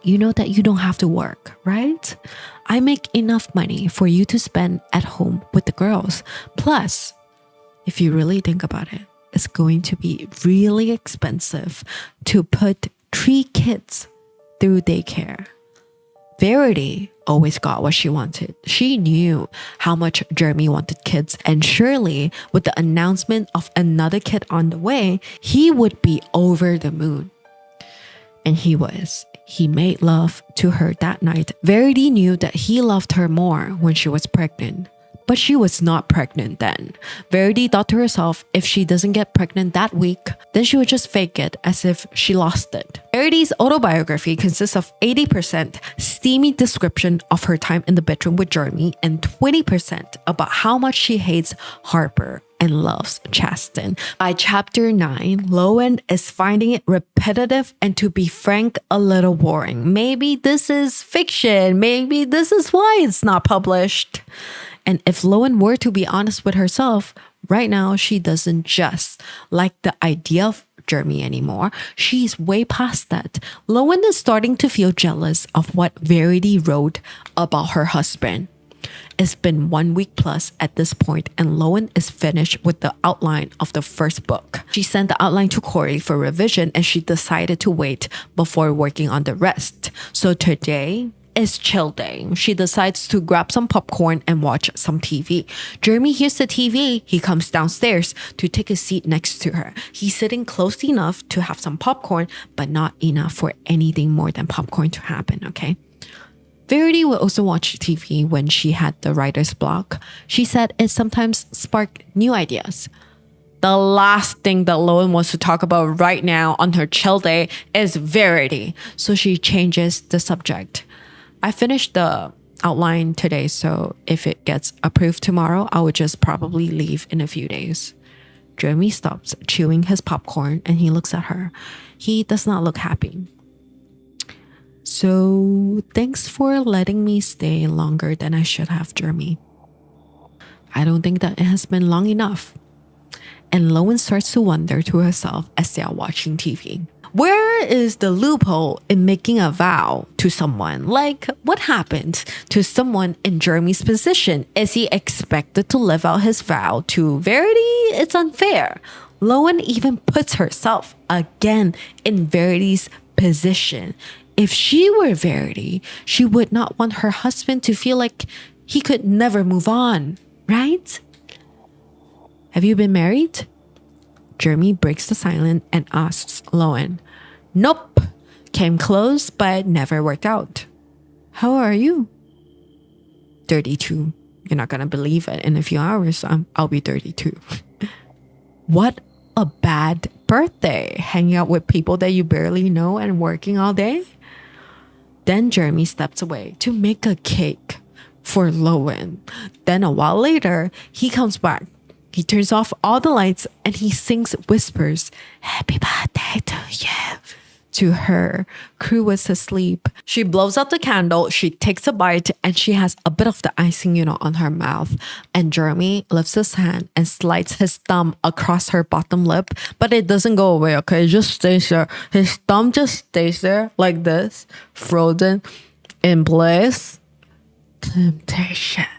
you know that you don't have to work, right? I make enough money for you to spend at home with the girls. Plus, if you really think about it, it's going to be really expensive to put 3 kids through daycare. Verity always got what she wanted. She knew how much Jeremy wanted kids, and surely with the announcement of another kid on the way, he would be over the moon. And he was. He made love to her that night. Verity knew that he loved her more when she was pregnant. But she was not pregnant then. Verity thought to herself, if she doesn't get pregnant that week, then she would just fake it as if she lost it. Verity's autobiography consists of 80% steamy description of her time in the bedroom with Jeremy and 20% about how much she hates Harper and loves Chasten. By chapter 9, Lowen is finding it repetitive and, to be frank, a little boring. Maybe this is fiction. Maybe this is why it's not published. And if Lowen were to be honest with herself, right now she doesn't just like the idea of Jeremy anymore. She's way past that. Lowen is starting to feel jealous of what Verity wrote about her husband. It's been 1 week plus at this point, and Lowen is finished with the outline of the first book. She sent the outline to Corey for revision, and she decided to wait before working on the rest. So today is chill day. She decides to grab some popcorn and watch some TV. Jeremy hears the TV. He comes downstairs to take a seat next to her. He's sitting close enough to have some popcorn, but not enough for anything more than popcorn to happen, okay? Verity would also watch TV when she had the writer's block. She said it sometimes sparked new ideas. The last thing that Lowen wants to talk about right now on her chill day is Verity, so she changes the subject. I finished the outline today, so if it gets approved tomorrow, I would just probably leave in a few days. Jeremy stops chewing his popcorn and he looks at her. He does not look happy. So, thanks for letting me stay longer than I should have, Jeremy. I don't think that it has been long enough. And Lowen starts to wonder to herself as they are watching TV. Where is the loophole in making a vow to someone? Like, what happened to someone in Jeremy's position? Is he expected to live out his vow to Verity? It's unfair. Lowen even puts herself again in Verity's position. If she were Verity, she would not want her husband to feel like he could never move on, right? Have you been married? Jeremy breaks the silence and asks Lowen. Nope. Came close, but never worked out. How are you? 32. You're not going to believe it. In a few hours, I'll be 32. What a bad birthday. Hanging out with people that you barely know and working all day. Then Jeremy steps away to make a cake for Lowen. Then a while later, he comes back. He turns off all the lights and he whispers, "Happy birthday to you," to her. Crew was asleep. She blows out the candle, she takes a bite, and she has a bit of the icing, on her mouth. And Jeremy lifts his hand and slides his thumb across her bottom lip, but it doesn't go away, okay? It just stays there. His thumb just stays there like this, frozen in bliss. Temptation.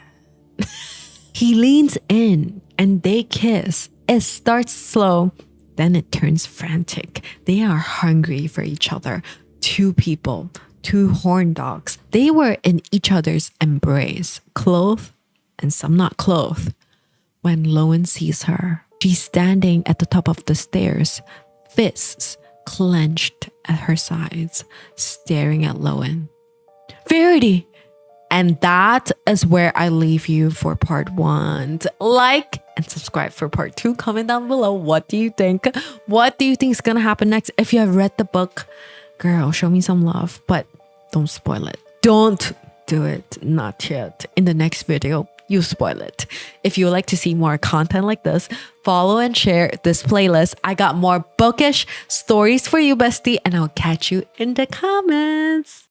He leans in and they kiss. It starts slow, then it turns frantic. They are hungry for each other. 2 people, 2 horn dogs. They were in each other's embrace, clothed and some not clothed. When Lowen sees her, she's standing at the top of the stairs, fists clenched at her sides, staring at Lowen. Verity! And that is where I leave you for part 1. Like and subscribe for part 2. Comment down below. What do you think? What do you think is going to happen next? If you have read the book, girl, show me some love. But don't spoil it. Don't do it. Not yet. In the next video, you spoil it. If you would like to see more content like this, follow and share this playlist. I got more bookish stories for you, bestie. And I'll catch you in the comments.